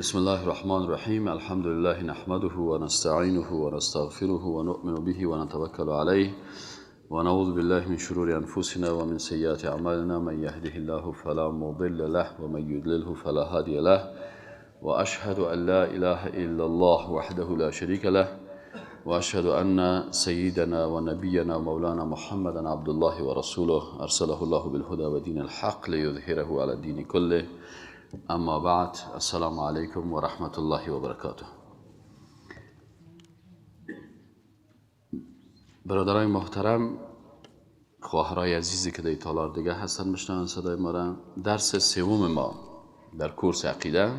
بسم الله الرحمن الرحيم. الحمد لله نحمده ونستعينه ونستغفره ونؤمن به ونتوكل عليه ونعوذ بالله من شرور أنفسنا ومن سيئات أعمالنا. من يهده الله فلا مضل له ومن يضلله فلا هادي له، وأشهد أن لا إله إلا الله وحده لا شريك له، وأشهد أن سيدنا ونبينا ومولانا محمدا عبد الله ورسوله أرسله الله بالهدى ودين الحق ليظهره على الدين كله. اما بعد، السلام علیکم و رحمت الله و برکاته. برادرای محترم، خواهرای عزیزی که در تالار دیگه هستن میشنون صدای ما را، درس سوم ما در کورس عقیده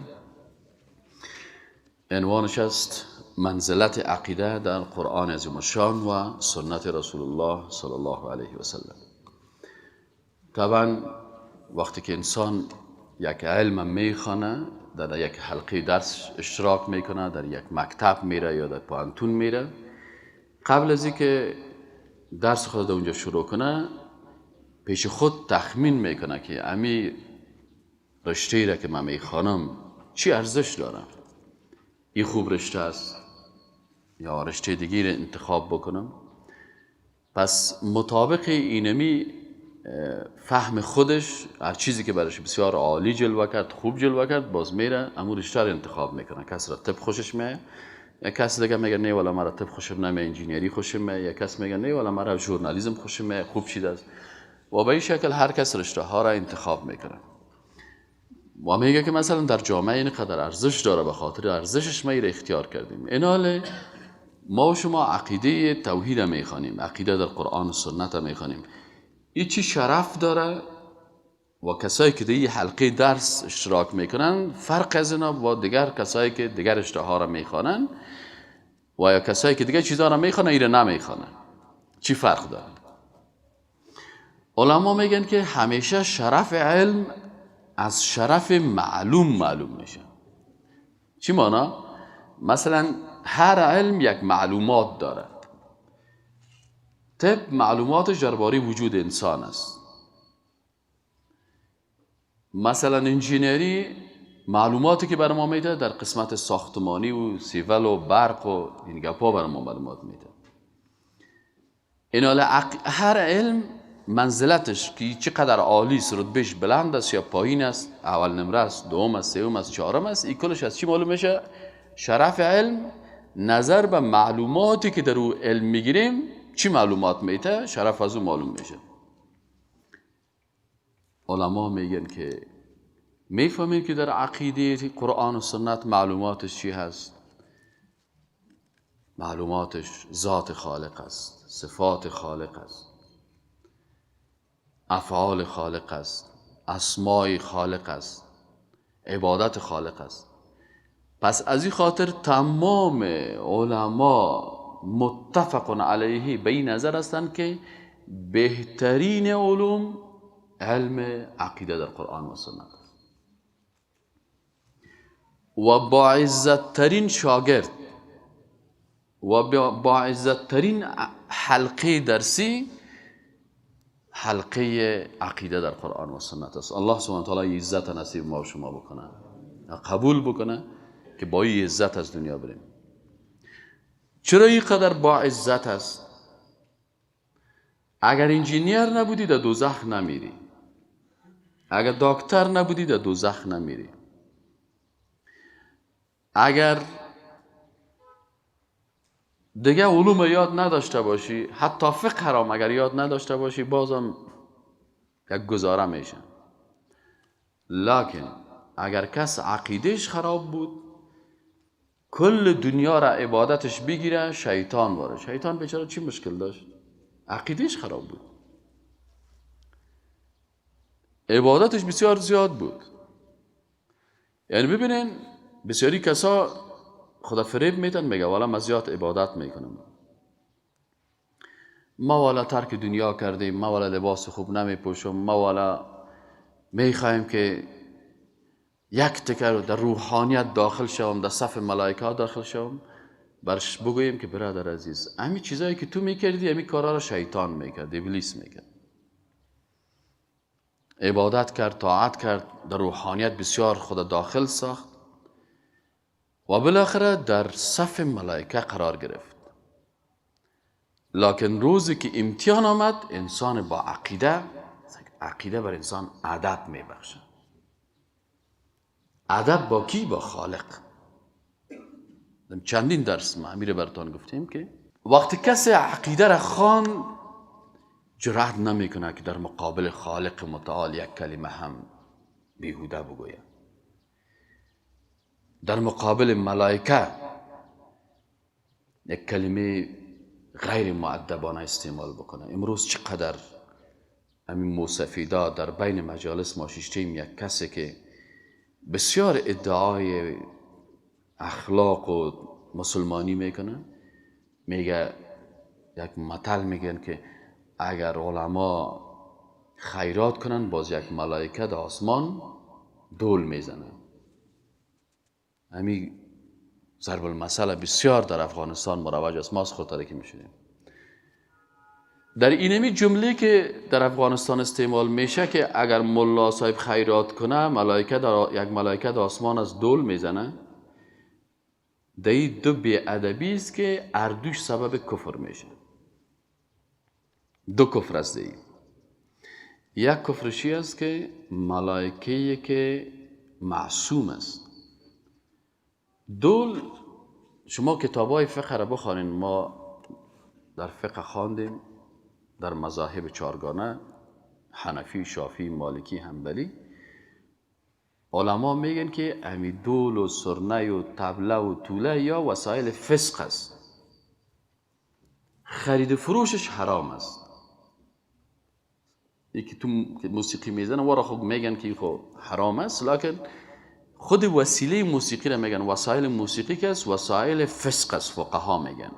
عنوانش است منزلت عقیده در قرآن عظیم الشان و سنت رسول الله صلی الله علیه و سلم. طبعا وقتی که انسان یک علم میخوانه، در یک حلقه درس اشتراک میکنه، در یک مکتب میره یا در پانتون میره، قبل از اینکه درس خود در اونجا شروع کنه پیش خود تخمین میکنه که امی رشته را که من میخوانم چی ارزش داره، این خوب رشته است یا رشته دیگه را انتخاب بکنم. پس مطابق اینمی فهم خودش هر چیزی که برش بسیار عالی جلوه کرد، خوب جلوه کرد، باز میره امور رشته را انتخاب میکنه. کسی را طب خوشش میه، یا کسی دیگه میگه نه والا مرا طب خوشم نمیه، انجینیری خوشم میه، یا کسی میگه نه والا مرا ژورنالیسم خوشم میه، خوب چیز است. و به این شکل هر کس رشته ها را انتخاب میکنه و میگه که مثلا در جامعه این قدر ارزش داره، به خاطر ارزشش ما را اختیار کردیم. ایناله ما و شما عقیده توحید میخوانیم، عقیده در قرآن و سنت میخوانیم. این چی شرف داره و کسایی که در حلقه درس اشتراک میکنن فرق از اینا با دیگر کسایی که دیگر رشته ها را میخوانن و یا کسایی که دیگر چیزها را میخوانن ایره نمیخوانن، چی فرق داره؟ علما میگن که همیشه شرف علم از شرف معلوم میشه. چی معنی؟ مثلا هر علم یک معلومات داره. طب معلوماتش درباره وجود انسان است. مثلا انجینیری معلوماتی که برای ما میده در قسمت ساختمانی و سیول و برق و این گپا برای ما معلومات میده. ایناله هر علم منزلتش که چقدر عالی است، رتبهش بلند است یا پایین است، اول نمره است، دوم است، سوم است، چهارم است، این کلش از چی معلوم میشه؟ شرف علم نظر به معلوماتی که در او علم میگیریم چی معلومات میده، شرف از او معلوم میشه. علما میگن که میفهمین که در عقیده قرآن و سنت معلوماتش چی هست؟ معلوماتش ذات خالق است، صفات خالق است، افعال خالق است، اسماء خالق است، عبادت خالق است. پس از این خاطر تمام علما متفق علیه به این نظر هستند که بهترین علوم علم عقیده در قرآن و سنت است و با عزت ترین شاگرد و با عزت ترین حلقه درسی حلقه عقیده در قرآن و سنت است. الله سبحانه و تعالی عزت نصیب ما و شما بکنه، قبول بکنه که با این عزت از دنیا بریم. چرا این قدر با عزت است؟ اگر انجینیر نبودی در دوزخ نمیری، اگر دکتر نبودی در دوزخ نمیری، اگر دیگه علوم یاد نداشته باشی، حتی فقه هم اگر یاد نداشته باشی بازم یک گزاره میشه. لکن اگر کس عقیدهش خراب بود، کل دنیا را عبادتش بگیره، شیطان واره. شیطان بیچاره چی مشکل داشت؟ عقیدهش خراب بود، عبادتش بسیار زیاد بود. یعنی ببینین بسیاری کسا خدا فریب میتن، میگه والا من زیاد عبادت میکنم، ما والا ترک دنیا کردیم، ما والا لباس خوب نمیپوشم، ما والا میخوایم که یک تکر در روحانیت داخل شوم، در صف ملائکه داخل شوم. برش بگوییم که برادر عزیز، همین چیزایی که تو میکردی همین کارا را شیطان میکرد، ابلیس میکرد. عبادت کرد، طاعت کرد، در روحانیت بسیار خود داخل ساخت، و بالاخره در صف ملائکه قرار گرفت. لکن روزی که امتحان آمد، انسان با عقیده بر انسان ادب میبخشه. ادب با کی؟ با خالق. چندین درس ما امیر براتون گفتیم که وقتی کسی عقیده را خوان جرأت نمیکنه که در مقابل خالق متعال یک کلمه هم بیهوده بگوید. در مقابل ملائکه یک کلمه غیر مؤدبانه استعمال بکنه. امروز چقدر همین موسفیدا در بین مجالس ما شیشتیم یک کسی که بسیار ادعای اخلاق و مسلمانی میکنه، میگه یک مثل میگن که اگر علما خیرات کنن باز یک ملائکه در آسمان دول میزنه. همین ضرب المثل بسیار در افغانستان مروج است. ما از خود که میشونیم در اینمی جمله که در افغانستان استعمال میشه که اگر ملا صاحب خیرات کنه یک ملائکه در آسمان از دول میزنه، دایی دو بی‌ادبی است که اردوش سبب کفر میشه. دو کفر است. دایی یک کفرشی است که ملائکه‌ای که معصوم است. دول شما کتابای فقه را بخوانید. ما در فقه خواندیم در مذاهب چارگانه، حنفی، شافعی، مالکی، حنبلی. علما میگن که امی دول و سرنه و طبله و توله یا وسایل فسق است. خرید فروشش حرام است. یکی تو موسیقی میزنه ورا خود میگن که خب حرام است، لکن خود وسیله موسیقی را میگن وسایل موسیقی که است وسایل فسق است. فقها میگن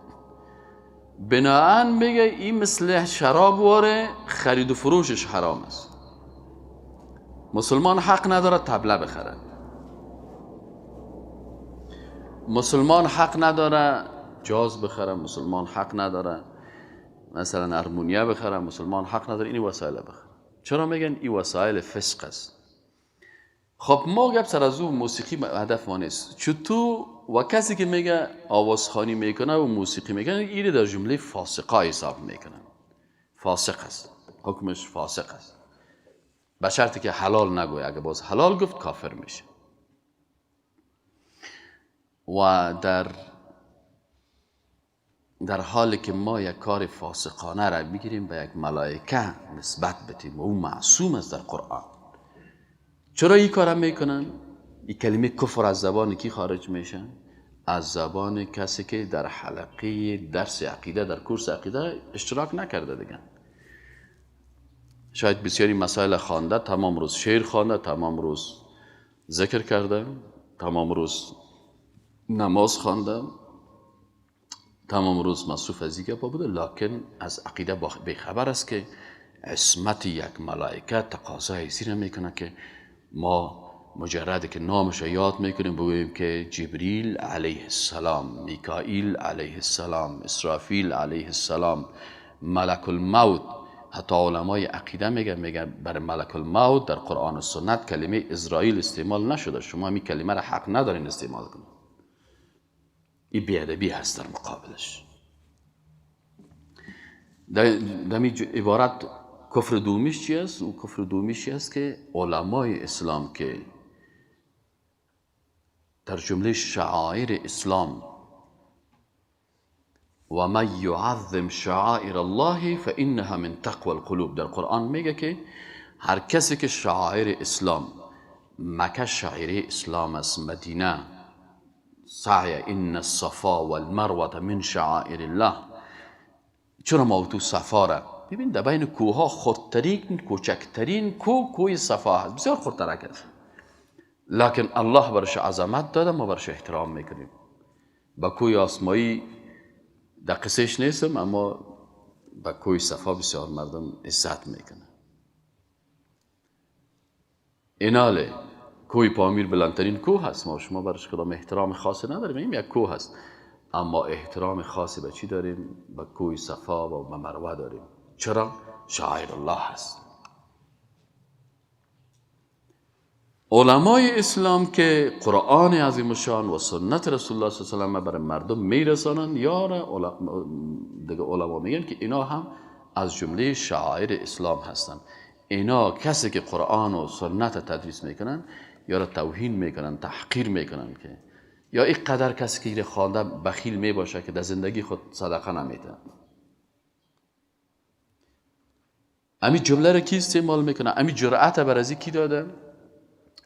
بناهن میگه این مثل شراب واره، خرید و فروشش حرام است. مسلمان حق نداره طبله بخره، مسلمان حق نداره جاز بخره، مسلمان حق نداره مثلا هارمونیا بخره، مسلمان حق نداره این وسایل بخره. چرا میگن این وسایل فسق است؟ خب ما گپ سر از اون موسیقی هدف ما نیست. چطور و کسی که میگه آوازخوانی میکنه و موسیقی میکنه اینه در جمله فاسقا حساب میکنن. فاسق است، حکمش فاسق است، به شرطی که حلال نگوید. اگه باز حلال گفت کافر میشه. و در حالی که ما یک کار فاسقانه را بگیریم به یک ملائکه نسبت بدیم و او معصوم است در قرآن، چرا این کار میکنن؟ این کلمه کفر از زبان کی خارج میشه؟ از زبان کسی که در حلقه درس عقیده، در کورس عقیده اشتراک نکرده دیگه. شاید بسیاری مسائل خوانده، تمام روز شعر خوانده، تمام روز ذکر کرده، تمام روز نماز خوانده، تمام روز مصروف از این گپا بوده، لکن از عقیده بیخبر است که عصمت یک ملائکه تقاضای زیر میکنه که ما مجرد که نامش یاد میکنیم بگوییم که جبریل علیه السلام، میکائیل علیه السلام، اسرافیل علیه السلام، ملک الموت. حتی علمای عقیده میگن برای ملک الموت در قرآن و سنت کلمه اسرائیل استعمال نشده. شما همین کلمه را حق ندارین استعمال کنید. این بی‌ادبی هست در مقابلش. دمی عبارت کفر دومیش چی است؟ او کفر دومیش چی است که علمای اسلام که در جمله شعائر اسلام و من یعظم شعائر الله فانها من تقوى القلوب، در قرآن میگه که هر کسی که شعائر اسلام، مکه شعائر اسلام است، مدینه سعی ان الصفا والمروه من شعائر الله. چرا ما تو صفا را ببین در بین کوها خردترین کوچکترین کوی صفا هست، بسیار خردترک است، لکن الله برش عظمت داده، ما برش احترام میکنیم. با کوی آسمایی در قصهش نیستم، اما با کوی صفا بسیار مردم عزت میکنه. ایناله کوی پامیر بلندترین کوه هست، ما شما برش کدام احترام خاصی نداریم، این یک کوه هست، اما احترام خاصی به چی داریم؟ به کوی صفا و به مروه داریم. چرا؟ شاعر الله هست. علمای اسلام که قرآن عظیم شان و سنت رسول الله صلی الله علیه و برای مردم میرسانن، یا دیگه علما میگن که اینا هم از جمله شعائر اسلام هستن. اینا کسی که قرآن و سنت تدریس میکنن یا را توهین میکنن، تحقیر میکنن، که یا این قدر کسی که خوانده بخیل میباشه که در زندگی خود صدقه نمیده. امی جمله را کی استعمال میکنه؟ امی جرأت بر ازی کی داده؟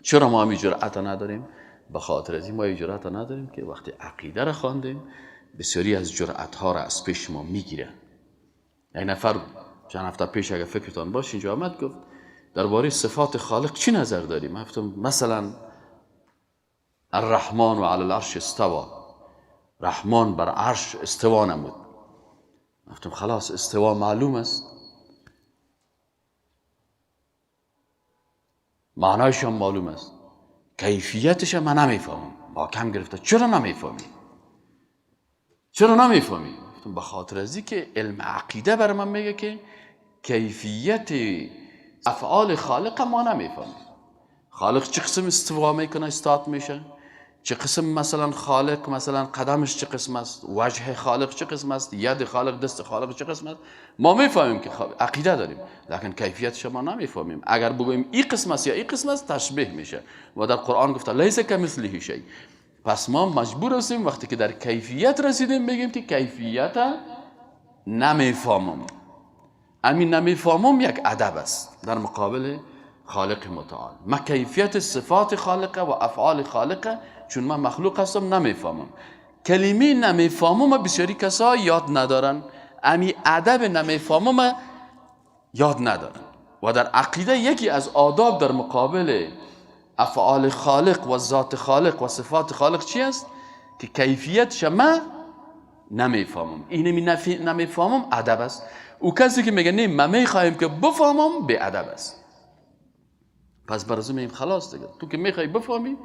چرا ما امی جرأت نداریم؟ به خاطر ازی ما جرأت نداریم که وقتی عقیده را خواندیم بسیاری از جرأت ها را از پیش ما میگیره. یک نفر چند هفته پیش اگه فکرتان باشه اینجا آمد گفت درباره صفات خالق چی نظر داریم؟ گفتم مثلا الرحمن و علی العرش استوى، رحمان بر عرش استوا نمود. گفتم خلاص استوا معلوم است، معنایش هم معلوم است، کیفیتش هم من نمیفهمم. با کم گرفته چرا نمیفهمی؟ چرا نمیفهمی؟ گفتم به خاطر ازی که علم عقیده بر من میگه که کیفیت افعال خالق ما نمیفهمیم. خالق چه قسم استوا میکنه استاد میشه، چه قسم مثلا خالق مثلا قدمش چه قسم است، وجه خالق چه قسم است، ید خالق دست خالق چه قسم است. ما میفهمیم که عقیده داریم لکن کیفیتش ما نمیفهمیم. اگر بگوییم این قسم است یا این قسم است تشبیه میشه و در قرآن گفته لیس کمثله شیء. پس ما مجبور هستیم وقتی که در کیفیت رسیدیم بگیم که کیفیت نمیفهمم. همین نمیفهمم یک ادب است در مقابل خالق متعال. ما کیفیت صفات خالق و افعال خالق چون من مخلوق هستم نمیفهمم. کلمه نمیفهمم بسیاری کسا یاد ندارن، امی ادب نمیفهمم یاد ندارن. و در عقیده یکی از آداب در مقابل افعال خالق و ذات خالق و صفات خالق چی است؟ که کیفیت شما نمیفهمم. اینمی نمیفهمم ادب است. او کسی که میگه نه ما میخوایم که بفهمم به ادب است. پس برازو میگیم خلاص دیگه تو که میخوای بفهمی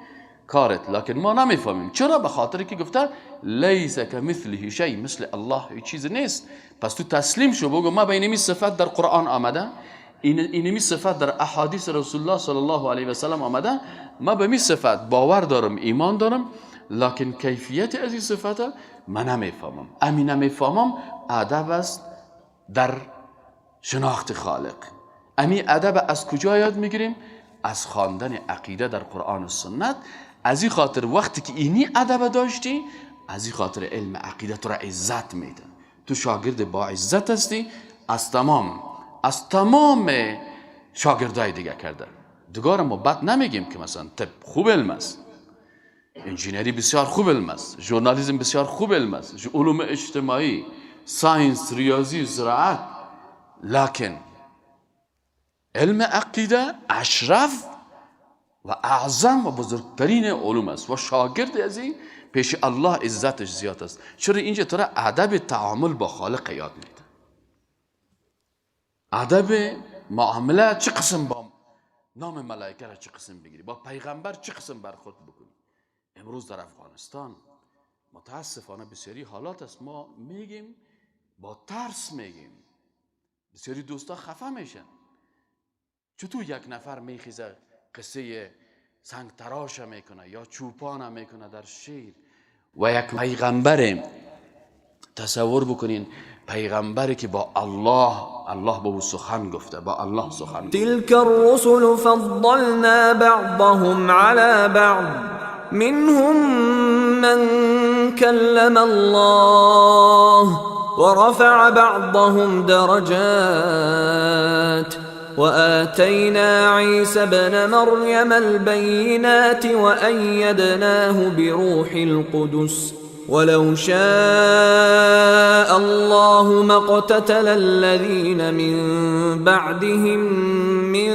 کارت، لکن ما نمیفهمیم. چرا؟ به خاطر که گفته لیس کمثله شیء، مثل الله هیچ چیز نیست. پس تو تسلیم شو بگو ما به اینمی صفت در قرآن آمده، اینمی صفت در احادیث رسول الله صلی الله علیه و سلم آمده، ما به می صفت باور دارم، ایمان دارم، لکن کیفیت از این صفت من نمیفهمم. امی نمیفهمم ادب است در شناخت خالق. امی ادب از کجا یاد میگیریم؟ از خواندن عقیده در قرآن و سنت. از این خاطر وقتی که اینی ادب داشتی، از این خاطر علم عقیده تو را عزت میده. تو شاگرد با عزت هستی از تمام شاگردای دیگه کرده. دیگه ما بد نمیگیم که مثلا طب خوب علم است، انجینری بسیار خوب علم است، ژورنالیسم بسیار خوب علم است، علوم اجتماعی، ساینس، ریاضی، زراعت، لکن علم عقیده اشرف و اعظم و بزرگترین علوم است و شاگرد از این پیش الله عزتش زیاد است. چرا؟ اینجا تو را ادب تعامل با خالق یاد میده. ادب معامله چه قسم با نام ملائکه را چه قسم بگیری، با پیغمبر چه قسم برخورد بکنی. امروز در افغانستان متاسفانه بسیاری حالات است ما میگیم با ترس میگیم، بسیاری دوستا خفه میشن. چطور یک نفر میخیزه قصه سنگ تراش میکنه یا چوپان میکنه در شیر و یک پیغمبر، تصور بکنین پیغمبری که با الله با او سخن گفته، با الله سخن گفته. تلك الرسل فضلنا بعضهم على بعض منهم من كلم الله ورفع بعضهم درجات وآتينا عيسى ابن مريم البينات وأيدناه بروح القدس ولو شاء الله ما اقتتل الذين من بعدهم من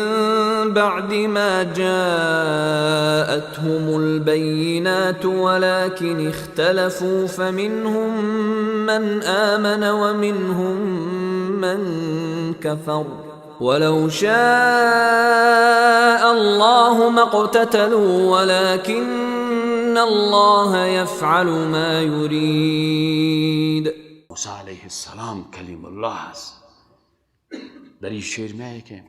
بعد ما جاءتهم البينات ولكن اختلفوا فمنهم من آمن ومنهم من كفر ولو شاء الله ما اقتتلوا ولكن الله يفعل ما يريد. موسی علیه السلام کلیم الله است. در این شعر میگه که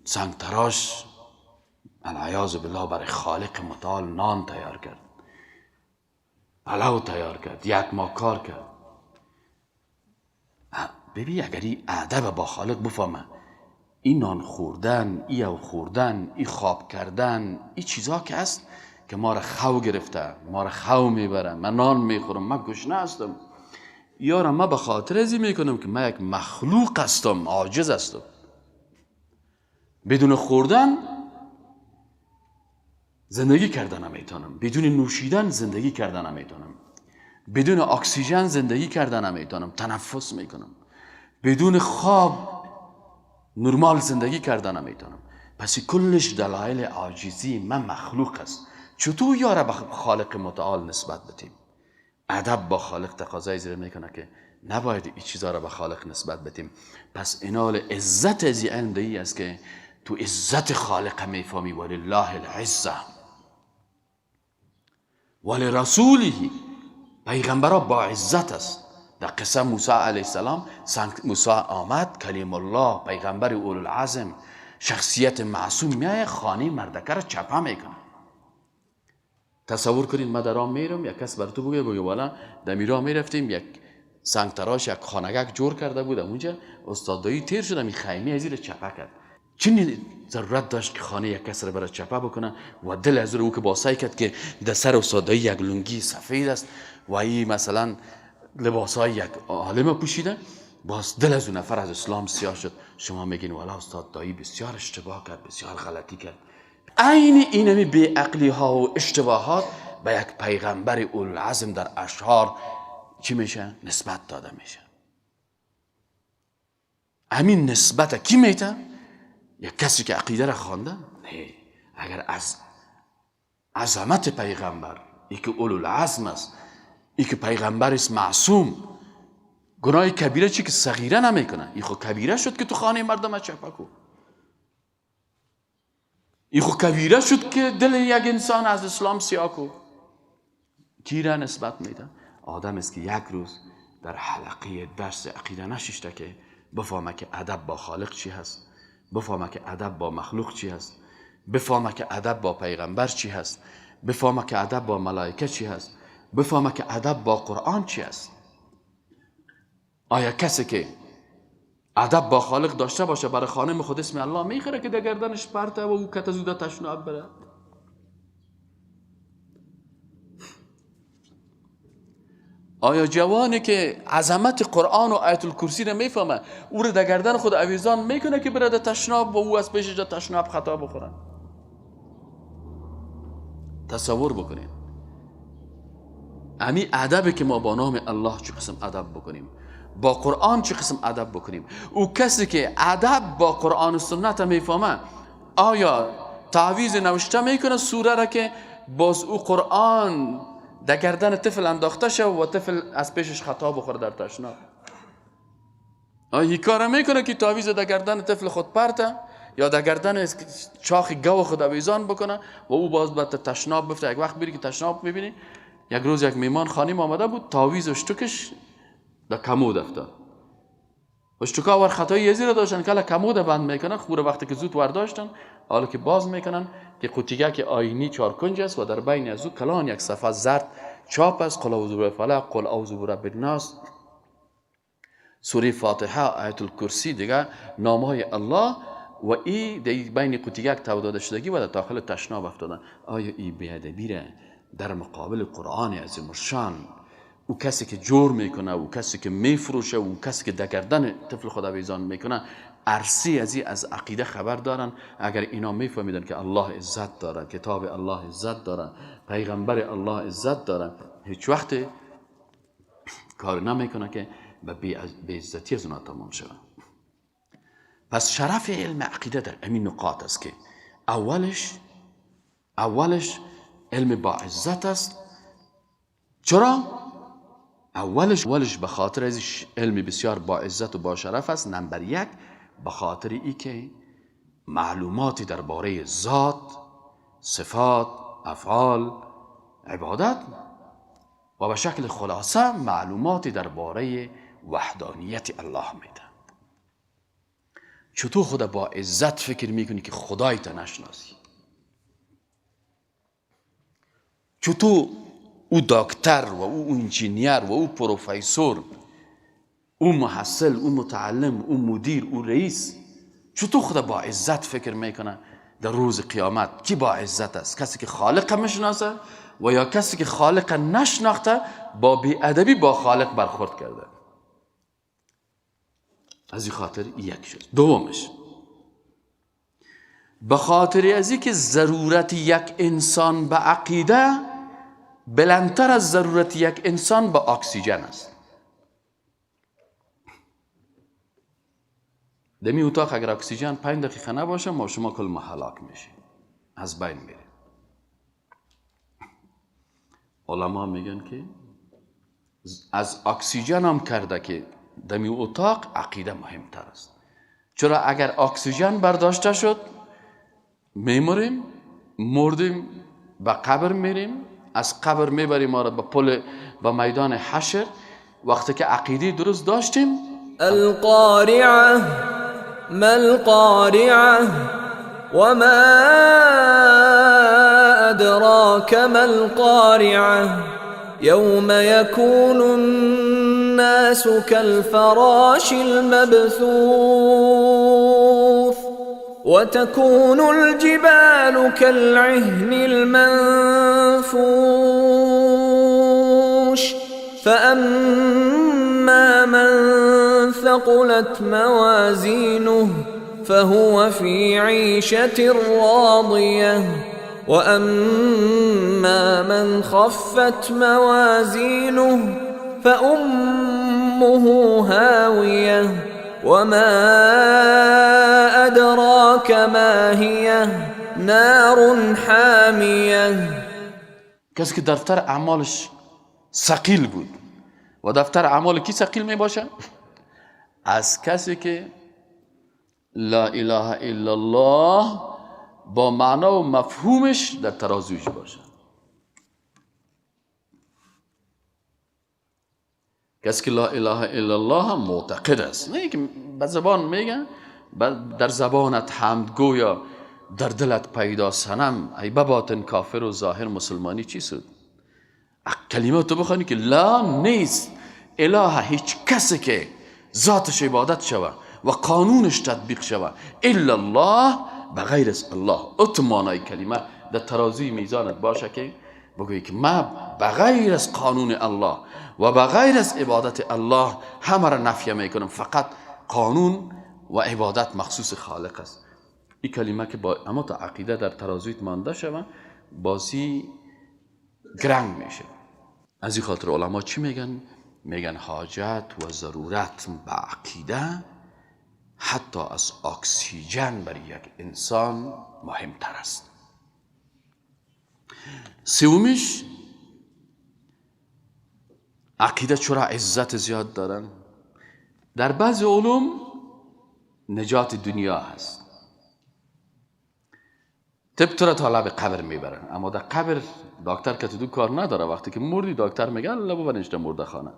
سنگ تراش العیاذ بالله برای خالق متعال نان تیار کرد، پلو تیار کرد، یک ماه کار کرد. ببین اگر این ادب با خالق بفهمه، این نان خوردن، این او خوردن، این خواب کردن، این چیزها که است که ما را خو گرفته، ما را خو میبره. من نان میخورم، من گشنه هستم، یارم من به خاطر ازی میکنم که من یک مخلوق هستم، عاجز هستم. بدون خوردن زندگی کردن نمیتونم، بدون نوشیدن زندگی کردن نمیتونم، بدون اکسیژن زندگی کردن نمیتونم، تنفس میکنم، بدون خواب نرمال زندگی کردن نمیتونم. پس کلش دلایل عاجزی من مخلوق است. چطور یاره به خالق متعال نسبت بدیم؟ ادب با خالق تقاضای زیر میکنه که نباید این چیزا را به خالق نسبت بدیم. پس اینال عزت از این علم دهی است که تو عزت خالق میفهمی ولله العزه ولرسوله. پیغمبرها با عزت است. در قصه موسی علیه السلام، موسی آمد، کلیم الله، پیغمبر اولوالعزم، شخصیت معصوم میایه خانه مردکه را چپه میکنه. تصور کنید من در راه میرم، یک کس بر تو بگه والا در میراه میرفتیم، یک سنگ تراش یک خانگک جور کرده بود اونجا، استادایی تیر شدم این خیمه از زیر چپه کرد. چنین ضرورت داشت که خانه یک کس را برای چپه بکنه و دل از او که باسای کرد که در سر استادایی یک لنگی سفید است و این مثلا لباسای یک عالم پوشیده، باز دل از اون نفر از اسلام سیاه شد. شما میگین والا استاد دایی بسیار اشتباه کرد، بسیار غلطی کرد. عین اینمی بی عقلی ها و اشتباهات به یک پیغمبر اولوالعزم در اشعار چی میشه؟ نسبت داده میشه. همین نسبت کی میته؟ یک کسی که عقیده را خوانده؟ نه. اگر از عظمت پیغمبر، ای که اولوالعزم است، ای که پیغمبر است معصوم، گناه کبیره چی که صغیره نمیکنه، ای خود کبیره شد که تو خانه مردم چپه کو. ای خود کبیره شد که دل یک انسان از اسلام سیاه کو. کی را نسبت میده؟ آدم است که یک روز در حلقه درس عقیده نشسته که بفهمه که ادب با خالق چی هست، بفهمه که ادب با مخلوق چی هست، بفهمه که ادب با پیغمبر چی هست، بفهمه که ادب با ملائکه چی هست، بفهمه که ادب با قرآن چی هست. آیا کسی که ادب با خالق داشته باشه برای خانم خود اسم الله میخره که در گردنش پرته و او کت زوده تشناب بره؟ آیا جوانی که عظمت قرآن و آیت الکرسی را میفهمه او را در گردن خود اویزان میکنه که بره در تشناب و او از پیشش در تشناب خطا بخوره؟ تصور بکنید امی ادبی که ما با نام الله چه قسم ادب بکنیم، با قرآن چه قسم ادب بکنیم. او کسی که ادب با قرآن و سنت میفهمه آیا تعویض نوشته میکنه سوره را که باز او قرآن در گردن طفل انداخته شه و طفل از پیشش خطا بخوره در تشناب؟ آیا این کار میکنه که تعویض در گردن طفل خود پرته یا در گردن چاخ گو خود اویزان بکنه و او باز به تشناب بفته؟ یک وقت بری که تشناب میبینی یک روز یک میمان خانیم آمده بود، تعویض اشتکش در کمود افتاد. اشتکا ور خطایی یزی داشتن که کمود بند میکنن، خوره وقتی که زود ورداشتن حالا که باز میکنن که قوتیگه که آینی 4 کنج است و در بین از او کلان یک صفحه زرد چاپ است، قل اعوذ برب الفلق، قل اعوذ برب الناس، سوره فاتحه، آیت الکرسی، دیگه نامهای الله و ای بین قوتیگه تو داده شدگی و در داخل تشناب افتادن. آیا ای بی‌ادبی را در مقابل قرآن عظیم الشان او کسی که جور میکنه، او کسی که میفروشه، او کسی که در گردن طفل خود اویزان میکنه ارسی از عقیده خبر دارن؟ اگر اینا میفهمیدن که الله عزت داره، کتاب الله عزت داره، پیغمبر الله عزت داره، هیچ وقت کار نمیکنه که به عزتی از اونا تمام شود. پس شرف علم عقیده در همین نقاط است که اولش علم با عزت است. چرا؟ اولش به خاطر از علم بسیار با عزت و با شرف است. نمبر 1 به خاطر ای که معلوماتی درباره ذات، صفات، افعال، عبادت و به شکل خلاصه معلوماتی درباره وحدانیت الله میده. چطور خدا با عزت فکر میکنی که خدایت نشناسی؟ چطور او دکتر و او انجینیر و او پروفیسور، او محصل، او متعلم، او مدیر، او رئیس، چطور خدا با عزت فکر میکنه در روز قیامت؟ کی با عزت است؟ کسی که خالق میشناسه و یا کسی که خالق نشناخته با بی‌ادبی با خالق برخورد کرده؟ از این خاطر یک شد. دومش به خاطر از این که ضرورت یک انسان به عقیده بلندتر از ضرورت یک انسان به اکسیژن است. دمی اتاق اگر اکسیژن 5 دقیقه نباشه ما شما کل ما هلاک میشیم، از بین میریم. علما میگن که از اکسیژن هم کرده که دمی اتاق عقیده مهمتر است. چرا اگر اکسیژن برداشته شد میمریم، مردیم به قبر میریم، از قبر میبریم ما را به پل و میدان حشر. وقتی که عقیده درست داشتیم، القارعه ما القارعه وما ادراك ما القارعه يوم يكون الناس كالفراش المبثوث وتكون الجبال كالعهن المنفوش فأما من ثقلت موازينه فهو في عيشة راضية وأما من خفت موازينه فأمه هاوية وما أدراك ما هي نار حامية. کسی که دفتر اعمالش ثقیل بود و دفتر اعمال کی ثقیل می باشه؟ از کسی که لا اله الا الله با معنا و مفهومش در ترازویش باشه. کسی که لا اله الا الله هم معتقد است، نه که به زبان میگه، در زبانت حمدگو یا در دلت پیدا صنم، ای به باطن کافر و ظاهر مسلمانی چی شد؟ کلمه تو بخوانی که لا نیست اله، هیچ کسی که ذاتش عبادت شوه و قانونش تطبیق شوه الا الله، بغیر از الله. اتمانای کلمه در ترازوی میزانت باشه که بگویی که ما بغیر از قانون الله و بغیر از عبادت الله همه را نفی میکنم، فقط قانون و عبادت مخصوص خالق است. این کلمه که با اما تا عقیده در ترازویت مانده شوه بازی گرنگ میشه. از این خاطر علما چی میگن؟ میگن حاجت و ضرورت به عقیده حتی از اکسیژن برای یک انسان مهمتر است. سومش، عقیده چرا عزت زیاد دارن؟ در بعض علوم نجات دنیا هست، طب تو را تا لب قبر میبرن، اما در قبر دکتر که تو کار نداره. وقتی که مردی دکتر میگه الله ببرنش در مرده خانه.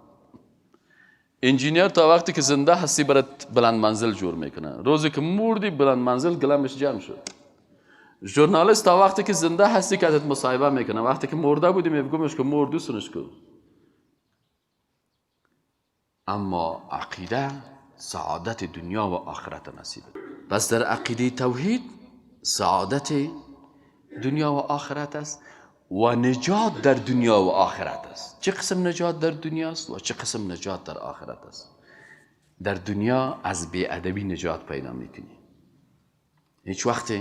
انجینیر تا وقتی که زنده هستی برات بلند منزل جور میکنه، روزی که مردی بلند منزل گلمش جمع شد. ژورنالیست تا وقتی که زنده هستی که ازت مصاحبه میکنه، وقتی که مرده بودی میگمش که مرد دوستنش کن. اما عقیده سعادت دنیا و آخرت نصیب. پس در عقیده توحید سعادت دنیا و آخرت است و نجات در دنیا و آخرت است. چه قسم نجات در دنیا است و چه قسم نجات در آخرت است؟ در دنیا از بی‌ادبی نجات پیدا میکنی، هیچ وقت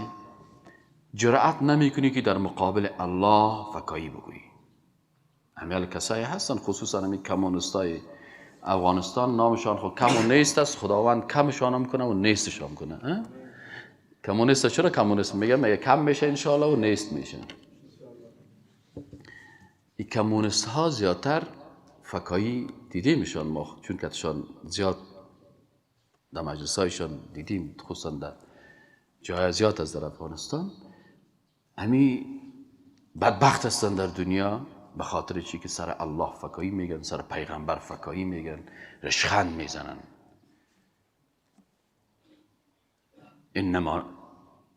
جرأت نمیکنی که در مقابل الله فکایی بگویی. همه کسایی هستن، خصوصا همین کمونستای افغانستان، نامشان خود کم و نیست است، خداوند کمشان هم کنه و نیستش هم کنه. کمونیست چرا کمونیست میگه کم میشه انشاءالله و نیست میشه. این کمونیست ها زیادتر فکایی دیده میشن ما، چون که اتشان زیاد در مجلس هایشان دیدیم، خصوصا در جای زیاد از در افغانستان. همی بدبخت هستن در دنیا به خاطر چی که سر الله فکایی میگن، سر پیغمبر فکایی میگن، رشخند میزنن. انما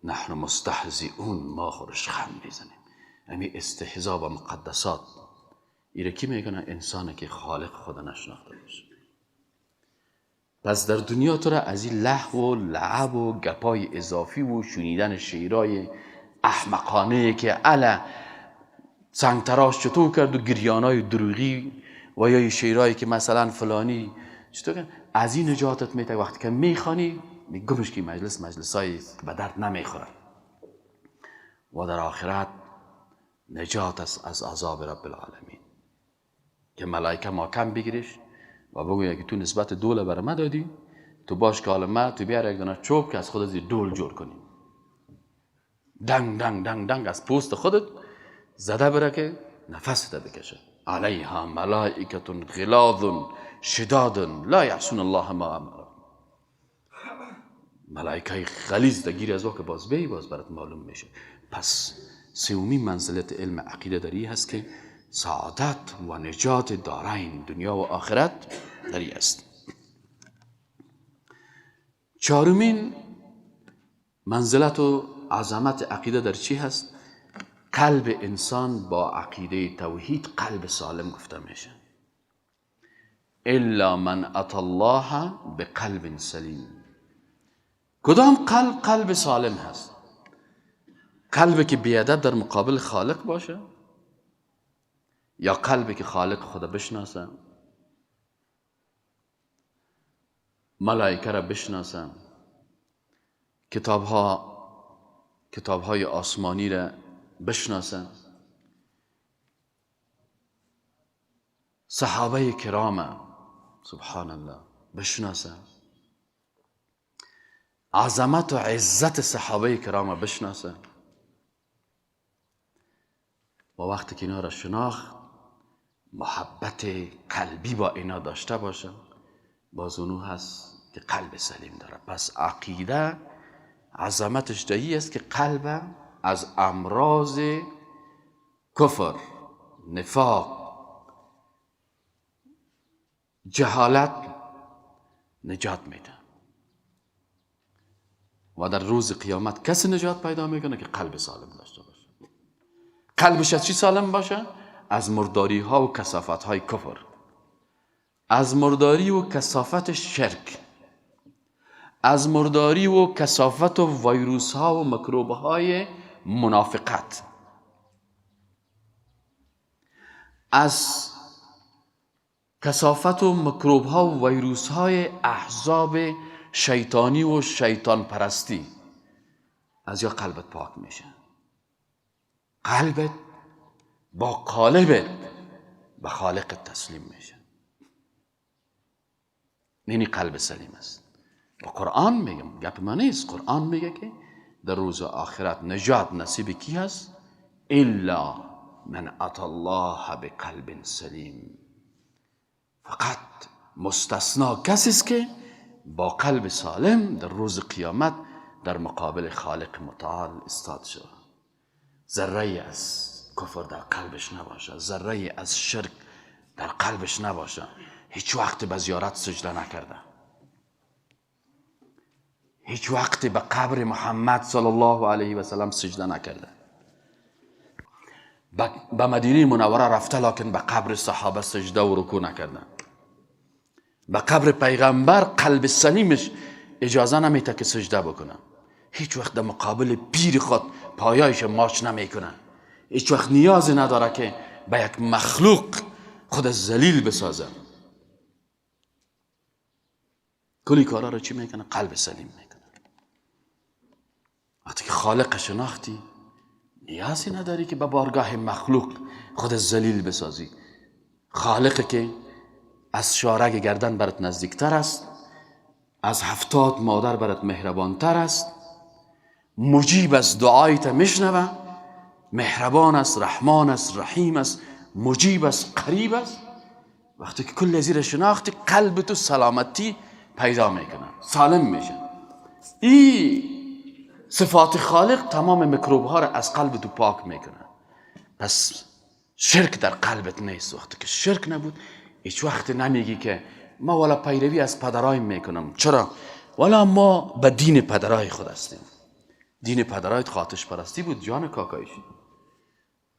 نحن مستهزئون، ما خورش خم میزنیم. همین استهزا و مقدسات ایره کی میکنه؟ انسانی که خالق خدا نشناخته باشه. پس در دنیا تو را از این لهو و لعب و گپای اضافی و شنیدن شعرهای احمقانه که الا سنگتراش چطور کرد و گریانای دروغی و یا شعرهایی که مثلا فلانی چطور کرد، از این نجاتت میده. وقتی که میخوانی میگمش که مجلسایی به درد نمیخوره و در آخرت نجات است از عذاب رب العالمین که ملائکه محکم بگیرش و بگوید که تو نسبت دول بر ما دادی، تو باش که حالا ما تو بیار یک دانه چوب که از خودت دول جور کنی، دنگ دنگ دنگ دنگ از پوست خودت زده بره که نفست بکشه. علیها ملائکة غلاظ شداد لا یعصون الله ما امر. ملائکه غلیظ دگیری از وقت باز برات معلوم میشه. پس سومین منزلت علم عقیده داری هست که سعادت و نجات دارین دنیا و آخرت داری است. چهارمین منزلت و عظمت عقیده در چی هست؟ قلب انسان با عقیده توحید قلب سالم گفته میشه. الا من اتى الله بقلب سلیم. کدام قلب سالم هست؟ قلبی که بیادب در مقابل خالق باشه، یا قلبی که خالق خدا بشناسه، ملائکه را بشناسه، کتابهای آسمانی را بشناسه، صحابه کرام سبحان الله بشناسه، عظمت و عزت صحابه کرام بشناسه و وقتی که اینا را شناخت محبت قلبی با اینا داشته باشه، باز اونو هست که قلب سلیم داره. پس عقیده عظمتش دایی است که قلب از امراض کفر، نفاق، جهالت نجات میده و در روز قیامت کسی نجات پیدا میکنه که قلب سالم داشته باشه. قلبش از چی سالم باشه؟ از مرداری ها و کثافت های کفر، از مرداری و کثافت شرک، از مرداری و کثافت و ویروس ها و مکروب های منافقت، از کثافت و مکروب ها و ویروس های احزاب شیطانی و شیطان پرستی. از یا قلبت پاک میشه، قلبت با قالبت به خالقت تسلیم میشه. یعنی قلب سلیم است. و قرآن میگم، گپ من نیست، قرآن میگه که در روز آخرت نجات نصیب کی هست؟ الا من اتى الله بقلب سلیم. فقط مستثنا کسی است که با قلب سالم در روز قیامت در مقابل خالق متعال استاد شد. ذره از کفر در قلبش نباشه، ذره از شرک در قلبش نباشه، هیچ وقت به زیارت سجده نکرده، هیچ وقت به قبر محمد صلی الله علیه و سلم سجده نکرده، به مدینه منوره رفته لکن به قبر صحابه سجده و رکوع نکرده، به قبر پیغمبر قلب سلیمش اجازه نمیده که سجده بکنه، هیچ وقت در مقابل پیر خود پایایش ماچ نمیکنه، هیچ وقت نیازی نداره که به یک مخلوق خود ذلیل بسازه. کلی کارا رو چی میکنه؟ قلب سلیم میکنه. وقتی که خالق شناختی نیازی نداری که به بارگاه مخلوق خود ذلیل بسازی. خالق که از شارگ گردن برات نزدیکتر است، از 70 مادر برات مهربانتر است، مجیب از دعایت میشنوه، مهربان است، رحمان است، رحیم است، مجیب است، قریب است. وقتی که کل زیر شناختی قلب تو سلامتی پیدا میکنه، سالم میشه. این صفات خالق تمام میکروب ها را از قلب تو پاک میکنه. پس شرک در قلبت نیست. وقتی که شرک نبود هیچ وقت نمیگی که ما والا پیروی از پدرایم میکنم. چرا؟ ولی ما به دین پدرای خود هستیم. دین پدرایت آتش پرستی بود جان کاکایش.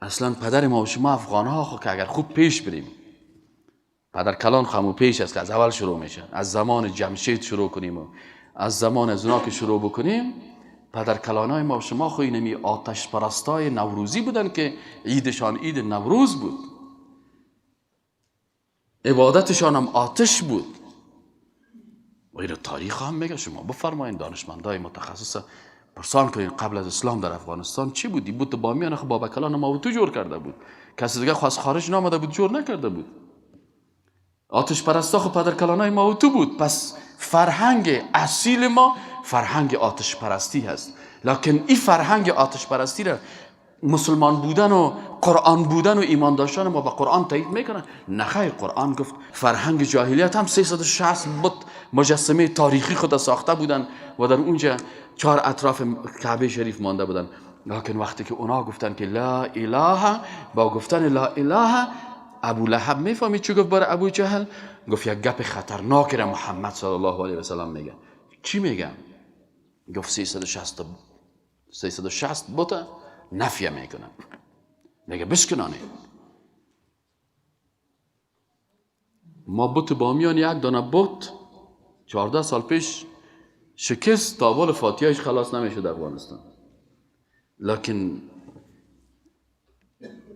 اصلا پدر ما و شما افغان ها خود که اگر خوب پیش بریم، پدر کلان خمو پیش است که از اول شروع میشه، از زمان جمشید شروع کنیم و از زمان از اونا که شروع بکنیم، پدر کلانای ما و شما خو اینمی آتش پرستای نوروزی بودن که عیدشان عید نوروز بود، عبادتشان هم آتش بود. و این تاریخ هم میگه. شما بفرمایید دانشمندای متخصص پرسان کنین قبل از اسلام در افغانستان چی بودی؟ بود بامیان خو بابا کلان ما و تو جور کرده بود، کسی دیگه خواست خارج نامده بود جور نکرده بود. آتش پرستا خو پدر کلانای ما و تو بود. پس فرهنگ اصیل ما فرهنگ آتش پرستی هست. لکن این فرهنگ آتش پرستی را مسلمان بودن و قرآن بودن و ایمان داشتن ما به قرآن تایید میکنن؟ نه خیر. قرآن گفت فرهنگ جاهلیت هم 360 بت مجسمه تاریخی خود ساخته بودن و در اونجا 4 اطراف کعبه شریف مانده بودن. لکن وقتی که اونا گفتن که لا اله، با گفتن لا اله ابو لهب میفهمید چی گفت برای ابو جهل؟ گفت یک گپ خطرناک را محمد صلی الله علیه و سلم میگه. چی میگه؟ گفت 360 بت نفیه میکنن. میگه بشکنانه. ما بت بامیان یک دانه بت 14 سال پیش شکست تا اول فاتحهش خلاص نمیشه در افغانستان. لکن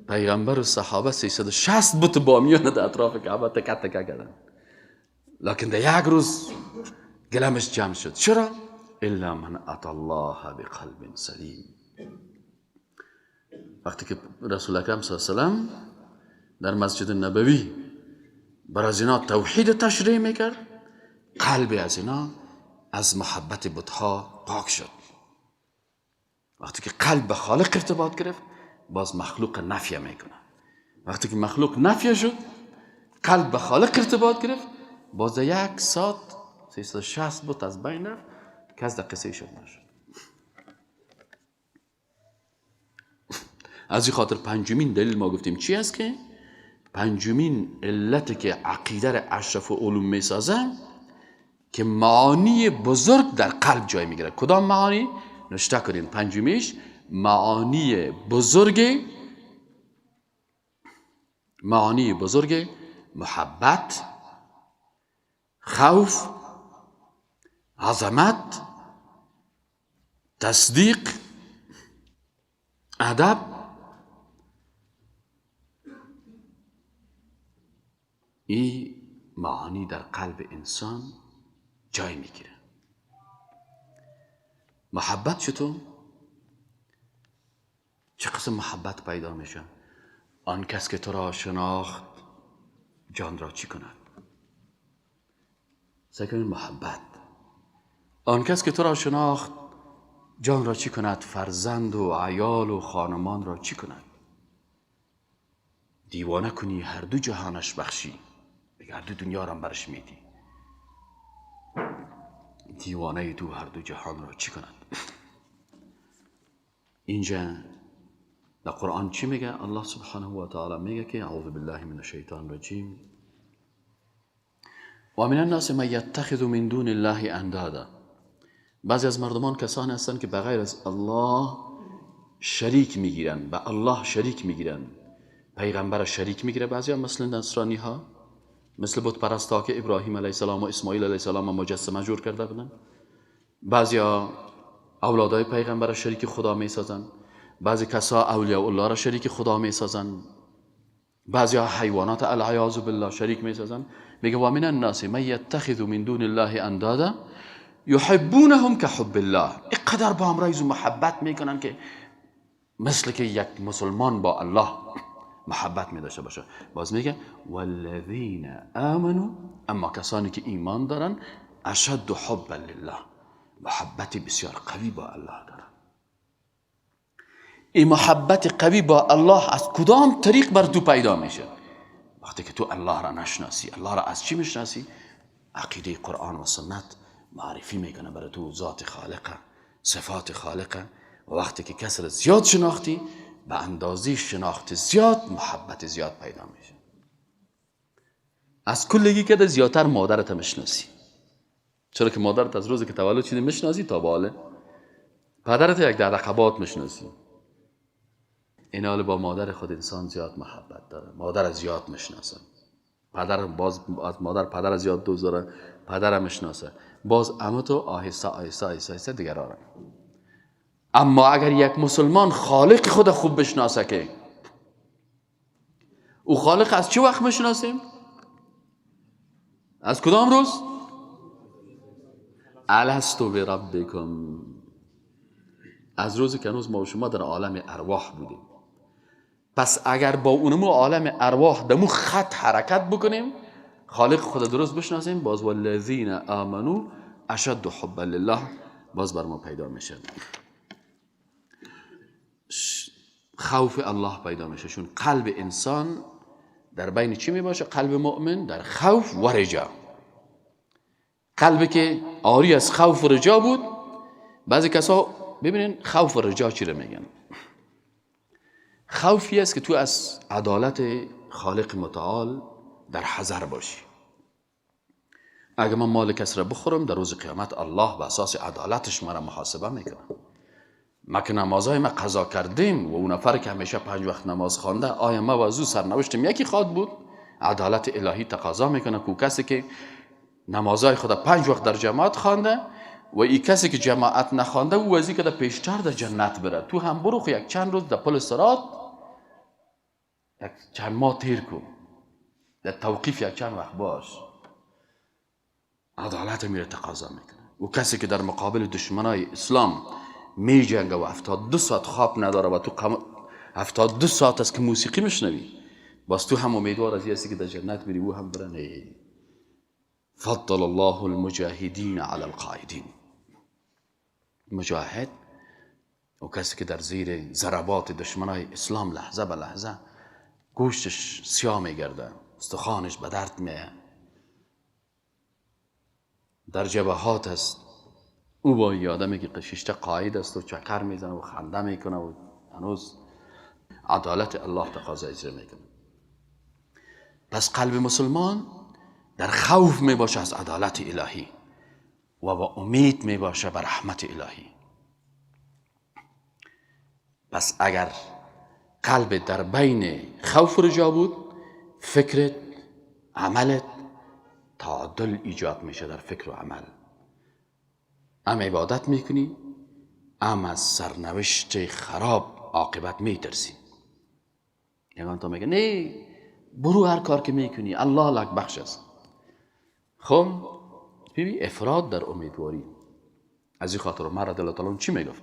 پیغمبر و صحابه 360 بت بامیان در اطراف کعبه تکه تکه کردن. لکن در یک روز گلمش جمع شد. چرا؟ الا من اتى الله بقلب سلیم. وقتی که رسول اکرم صلی الله علیه و سلم در مسجد نبوی بر از اینا توحید تشریح میکرد، قلب از اینا از محبت بتها پاک شد. وقتی که قلب به خالق ارتباط گرفت، باز مخلوق نفیه میکنه. وقتی که مخلوق نفیه شد، قلب به خالق ارتباط گرفت، باز یک ساعت 360 بت از بین رفت، کس در قصه شد نشد. از این خاطر پنجمین دلیل ما گفتیم چی است؟ که پنجمین علت که عقیده را اشرف علوم میسازه که معانی بزرگ در قلب جای میگیره. کدام معانی؟ نشته کنین. پنجمیش معانی بزرگ محبت، خوف، عظمت، تصدیق، ادب، این معانی در قلب انسان جای میگیره. محبت چطور؟ چه قسم محبت پیدا میشه؟ آن کس که تو را شناخت جان را چی کند؟ سکنین محبت. آن کس که تو را شناخت جان را چی کند؟ فرزند و عیال و خانمان را چی کند؟ دیوانه کنی هر دو جهانش بخشی، بگه هر دو دنیا را برش میدی. دیوانه تو هر دو جهان را چی کند؟ اینجا در قرآن چی میگه؟ الله سبحانه و تعالی میگه که اعوذ بالله من الشیطان الرجیم و من الناس من یتخذ من دون الله اندادا. بعضی از مردمان کسانی هستند که بغیر از الله شریک میگیرن، به الله شریک میگیرن، پیغمبر شریک میگیره. بعضی هم مثل نصرانی ها، مثل بت پرستا که ابراهیم علیه السلام و اسماعیل علیه السلام مجسمه جور کرده بودن. بعضی ها اولادای پیغمبر شریک خدا میسازن، بعضی کسا اولیاء الله را شریک خدا میسازن، بعضی ها حیوانات العیاذ بالله شریک میسازن. میگه و من الناس من یتخذ من دون الله اندادا یحبونهم كحب الله. اینقدر با هم رایز و محبت میکنن که مثل که یک مسلمان با الله محبت میداشته باشه. باز میگه والذین آمنوا، اما کسانی که ایمان دارن اشد حبا لله، محبت بسیار قوی با الله دارن. این محبت قوی با الله از کدام طریق بر تو پیدا میشه؟ وقتی که تو الله را نشناسی. الله را از چی میشناسی؟ عقیده قرآن و سنت معرفی میکنه برای تو ذات خالقه، صفات خالقه. و وقتی که کس را زیاد شناختی، به اندازه شناخت زیاد محبت زیاد پیدا میشه. از کلگی که زیادتر مادرت میشناسی. چرا که مادرت از روزی که تولد شدی میشناسی تا باله، پدرت یک در رقبات میشناسی. این حال با مادر خود انسان زیاد محبت داره، مادر از زیاد میشناسه، پدر باز از مادر پدر از زیاد دوست داره، پدرم میشناسه، باز عموتو آهسته آهسته آهسته آهسته دیگر آره. اما اگر یک مسلمان خالق خود خوب بشناسه، که او خالق از چه وقت میشناسیم؟ از کدام روز؟ الستو بربکم، از روزی که هنوز ما و شما در عالم ارواح بودیم. پس اگر با اونمو عالم ارواح دمو خط حرکت بکنیم، خالق خود درست بشناسیم، باز والذین آمنو اشد حبا لله باز بر ما پیدا میشه، خوف الله پیدا میشه. چون قلب انسان در بین چی میباشه؟ قلب مؤمن در خوف و رجا. قلبی که آری از خوف و رجا بود، بعضی کسا ببینین خوف و رجا چی رو میگن. خوفی است که تو از عدالت خالق متعال در حذر باشی. اگه من مال کس را بخورم، در روز قیامت الله به اساس عدالتش مرا محاسبه میکنه. ما که نمازهای ما قضا کردیم و اون نفر که همیشه 5 وقت نماز خوانده، آیا ما وضو سرنوشتم یکی خواد بود؟ عدالت الهی تقاضا میکنه که کسی که نمازهای خود 5 وقت در جماعت خوانده و این کسی که جماعت نخوانده، او وزی که در پیشتر در جنت بره، تو هم برو خو یک چند روز در پل صراط یک چند ماه تیر کن، در توقیف یک چند وقت باش. عدالت میره تقاضا میکنه. و کسی که در مقابل دشمنای اسلام می جنگه و 72 ساعت خواب نداره و تو 72 ساعت است که موسیقی میشنوی، باز تو هم امیدوار از یسی که در جنت بری او هم بره؟ نه. فضل الله المجاهدین علی القاعدین. مجاهد و کسی که در زیر ضربات دشمنای اسلام لحظه به لحظه گوشتش سیاه میگرده، استخوانش به درد میه، در جبهات است، او با یادمه که قشیشته قاید است و چکر میزنه و خنده میکنه و هنوز عدالت الله تقاضا اجرا میکنه. پس قلب مسلمان در خوف میباشه از عدالت الهی و با امید میباشه بر رحمت الهی. پس اگر قلب در بین خوف و رجا بود، فکرت، عملت تعادل ایجاد میشه در فکر و عمل. ام عبادت میکنی، ام از سرنوشت خراب عاقبت میترسی. یگان تو میگه نه برو هر کار که میکنی الله لک بخش است. خب ببین افراد در امیدواری. از این خاطر عمر رضی الله تعالی عنه چی میگفت؟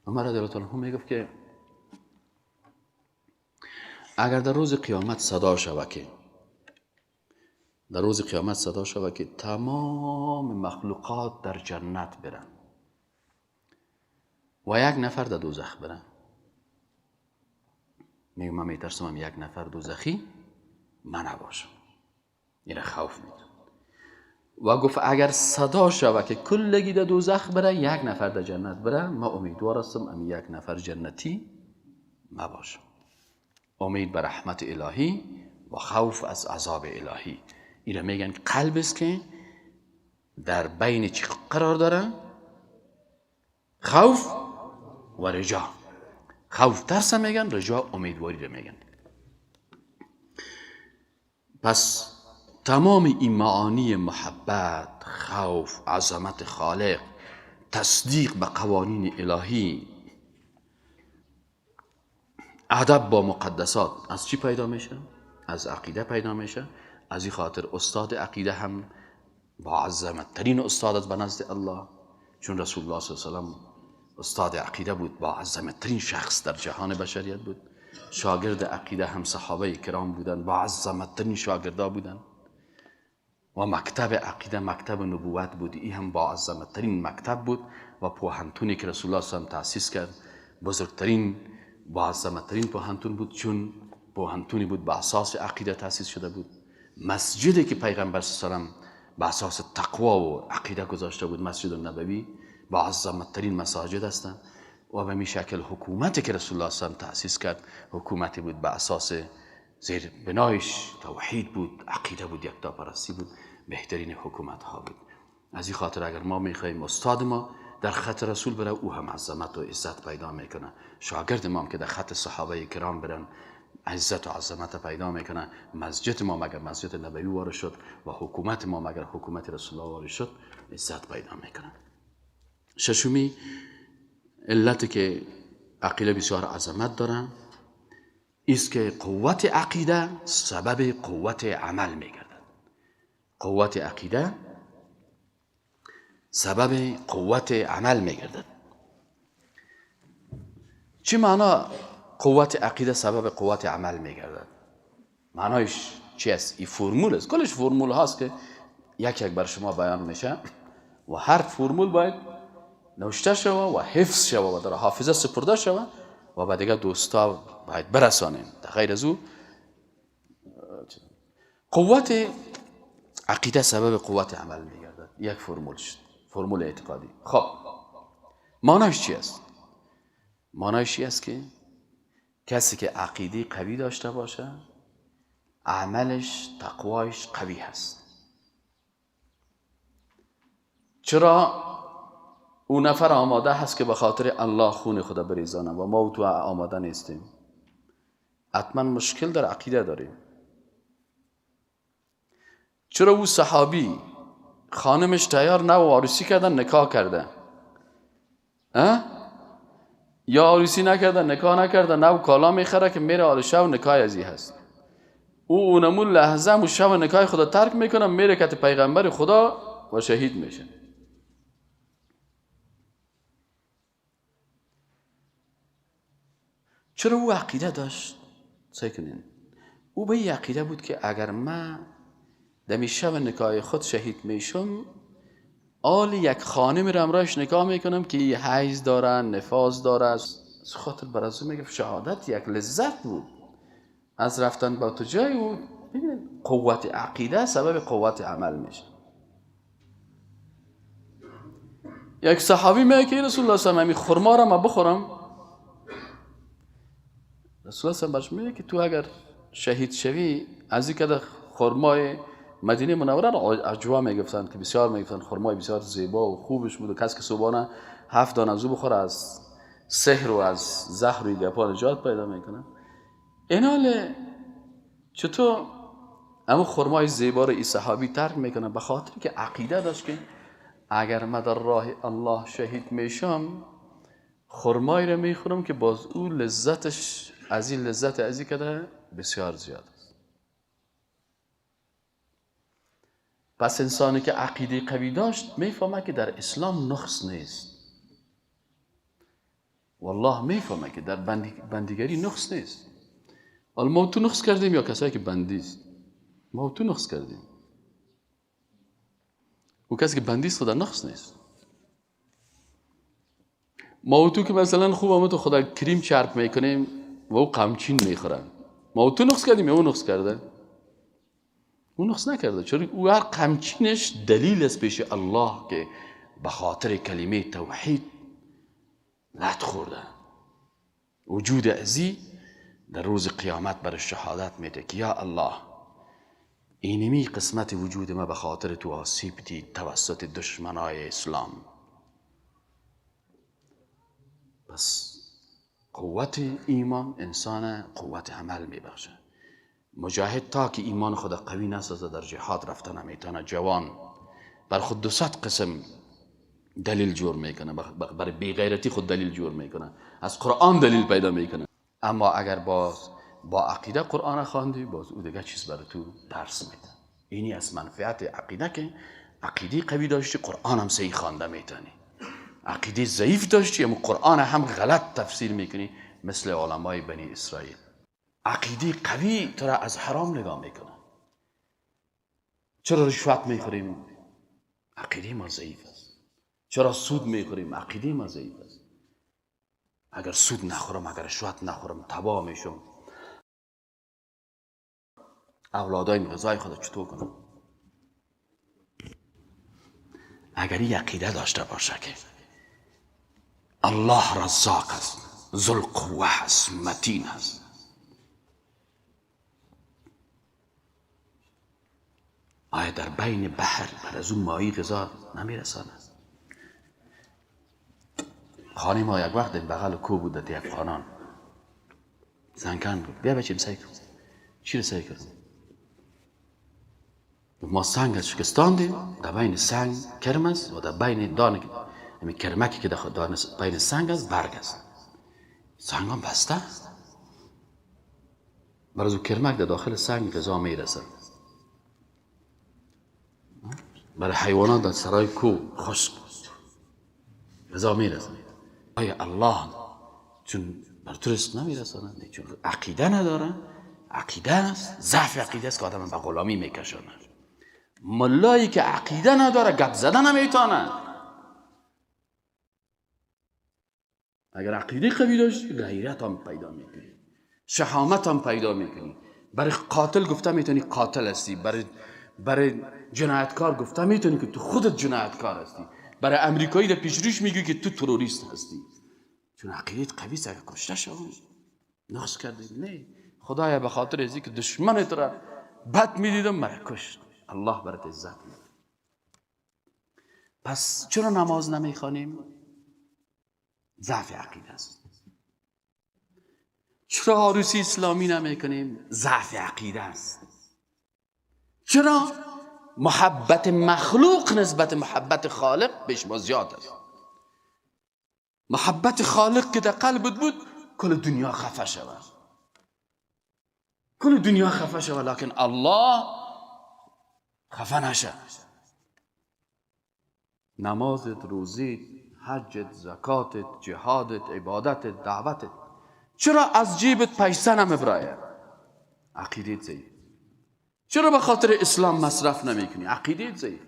عمر رضی الله تعالی عنه میگفت که اگر در روز قیامت صدا شود که تمام مخلوقات در جنت برن و یک نفر در دوزخ برن، میگم من میترسم یک نفر دوزخی من نباشم، این خوف میدم. و گفت اگر صدا شود که کلگی در دوزخ بره، یک نفر در جنت بره، من امیدوار هستم ام یک نفر جنتی مباشم. امید بر رحمت الهی و خوف از عذاب الهی. این را میگن قلب است که در بین چی قرار داره؟ خوف و رجا. خوف ترس میگن، رجا امیدواری را میگن. پس تمام این معانی محبت، خوف، عظمت خالق، تصدیق به قوانین الهی، ادب با مقدسات از چی پیدا میشه؟ از عقیده پیدا میشه. از این خاطر استاد عقیده هم با عظمت ترین استاد است به نزد الله، چون رسول الله صلی الله علیه و سلم استاد عقیده بود، با عظمت ترین شخص در جهان بشریت بود. شاگرد عقیده هم صحابه کرام بودن، با عظمت ترین شاگردا بودن. و مکتب عقیده مکتب نبوت بود، این هم با عظمت ترین مکتب بود. و پوهنتونی که رسول الله صلی الله علیه و سلم تأسیس کرد بزرگترین با عظمت ترین پوهنتون بود، چون پوهنتونی بود با اساس عقیده تأسیس شده بود. مسجدی که پیغمبر صلی الله علیه و سلم با اساس تقوا و عقیده گذاشته بود، مسجد النبوی، با عظمت ترین مساجد هستند. و به می شکل حکومتی که رسول الله صلی الله علیه و سلم تأسیس کرد، حکومتی بود با اساس زیر بنایش توحید بود، عقیده بود، یکتاپرستی بود، بهترین حکومت ها بود. از این خاطر اگر ما میخوایم استاد ما در خط رسول بره، او هم عظمت و عزت پیدا میکنه. شاگرد ما هم که در خط صحابه کرام برن، عزت و عظمت پیدا میکنه. مسجد ما مگر مسجد نبوی وارد شد و حکومت ما مگر حکومت رسول الله وارد شد، عزت پیدا میکنه. ششمی علت که عقیده بسیار عظمت دارن است که قوت عقیده سبب قوت عمل میگردد. قوت عقیده سبب قوت عمل میگردد. چی معنا قوت عقیده سبب قوت عمل میگردد؟ معنایش چی است؟ این فرمول است. کلش فرمول هاست که یک یک بر شما بیان میشه و هر فرمول باید نوشته شوه و حفظ شوه و در حافظه سپرده شوه و بعد دیگه دوستا باید برسانیم. در غیر از او قوت عقیده سبب قوت عمل میگردد. یک فرمول شد، فرمول اعتقادی. خب معناش چی است؟ معناش چی است که کسی که عقیده قوی داشته باشه، عملش تقوایش قوی هست. چرا؟ اون نفر آماده هست که به خاطر الله خون خدا بریزانه و ما تو آماده نیستیم. حتما مشکل در عقیده داریم. چرا او صحابی خانمش تیار نه و عروسی کردن نکاح کرده، یا عروسی نکرده نکاح نکرده، نه و کالا میخره که میره آرشه و نکاح ازی هست. او اونمون لحظه و شب نکاح خدا ترک میکنه، میره که پیغمبر خدا و شهید میشه. چرا او عقیده داشت؟ سیکنین او به این عقیده بود که اگر من دمی شب نکاح خود شهید میشم، آل یک خانم را امرایش نکاح میکنم که حیض داره، نفاس داره. از خاطر برازو میگه شهادت یک لذت بود از رفتن با تو جای او. ببینید قوت عقیده سبب قوت عمل میشه. یک صحابی میگه که رسول الله صلی الله علیه و آله خرما را ما بخورم. رسول الله صلی الله علیه و آله میگه که تو اگر شهید شوی از این که خرمای مدینه منوره را اجوا میگفتن که بسیار میگفتن خرمای بسیار زیبا و خوبش بود و کسی که صبحانه 7 دانه زو بخوره از سحر و از زهر و گپا نجات پیدا میکنه. ایناله چطور اما خرمای زیبا رو این صحابی ترک میکنه؟ به خاطر که عقیده داشت که اگر من در راه الله شهید میشم، خرمای رو میخورم که باز او لذتش از این لذت از این کده بسیار زیاد است. پس انسانی که عقیده قوی داشت میفهمه که در اسلام نقص نیست. والله میفهمه که در بندیگری نقص نیست. حالا ما تو نقص کردیم یا کسایی که بندیست؟ ما تو نقص کردیم. او کسی که بندیست خدا نقص نیست. ما تو که مثلا خوب آمد تو خدا کریم چرب میکنیم و او قمچین میخورن. ما تو نقص کردیم یا او نقص کرده؟ او نقص نکرده. چرا او هر قمچینش دلیل است پیش الله که به خاطر کلمه توحید لط خورده. وجود ازی در روز قیامت بر شهادت میده که یا الله اینمی قسمت وجود ما به خاطر تو آسیب دید توسط دشمنای اسلام. پس قوت ایمان انسان قوت عمل میبخشه. مجاهد تا که ایمان خود قوی نسازه در جهاد رفتن نمیتونه. جوان بر خود 200 قسم دلیل جور میکنه، برای بیغیرتی خود دلیل جور میکنه، از قرآن دلیل پیدا میکنه. اما اگر باز با عقیده قرآن خواندی، باز او دیگه چیز برای تو درس میده. اینی از منفعت عقیده که عقیده قوی داشتی قرآن هم صحیح خوانده میتونی. عقیده ضعیف داشتی اما قرآن هم غلط تفسیر میکنی، مثل علمای بنی اسرائیل. عقیده قوی تو را از حرام نگاه میکنه. چرا رشوت میخوریم؟ عقیده ما ضعیف است. چرا سود میخوریم؟ عقیده ما ضعیف است. اگر سود نخورم، اگر رشوت نخورم تباه میشم. اولادایم غذای خود چطور کنم؟ اگر این عقیده داشته باشه که الله رزاق است، ذوالقوه است، متین است، آیا در بین بحر بر از اون ماهی غذا نمیرساند؟ خانه ما یک وقت در بغل کو بود در افغانان زنگان بود بیا بچیم سعی کن. چی رو سعی کن؟ ما سنگ از شکستاندیم، در بین سنگ کرم است و در بین دانه همین کرمکی که در بین سنگ است برگ است. سنگان بسته است، برای از کرمک در داخل سنگ غذا میرسد. برای حیوانات در سرای کو خشک غذا میرسد. آیا الله چون بر ترست نمیرساند؟ چون عقیده ندارن. عقیده است، ضعف عقیده است که آدم به غلامی میکشاند. ملایی که عقیده نداره گپ زدن نمیتونه. اگر عقیده قوی داشت غیرت هم پیدا میکنی، شهامت هم پیدا میکنی. برای قاتل گفته میتونی قاتل هستی، برای جنایتکار گفته میتونی که تو خودت جنایتکار هستی، برای امریکایی در پیشروش میگی که تو تروریست هستی. چون عقیدت قوی است. اگر کشته شوی نقص کردی. نه، خدایا به خاطر ازی که دشمنت را بد میدیدم مرا کشت. الله برات عزت میده. پس چرا نماز نمیخوانیم؟ ضعف عقیده است. چرا عروسی اسلامی نمیکنیم؟ ضعف عقیده است. چرا محبت مخلوق نسبت محبت خالق بیش ما زیاد است؟ محبت خالق که در قلبت بود کل دنیا خفه شود، کل دنیا خفه شود، لکن الله خفه نشه. نمازت، روزیت، حجت، زکاتت، جهادت، عبادتت، دعوتت، چرا از جیبت پیسه نمیبرایه؟ عقیدت ضعیف. چرا به خاطر اسلام مصرف نمیکنی؟ عقیدت ضعیف.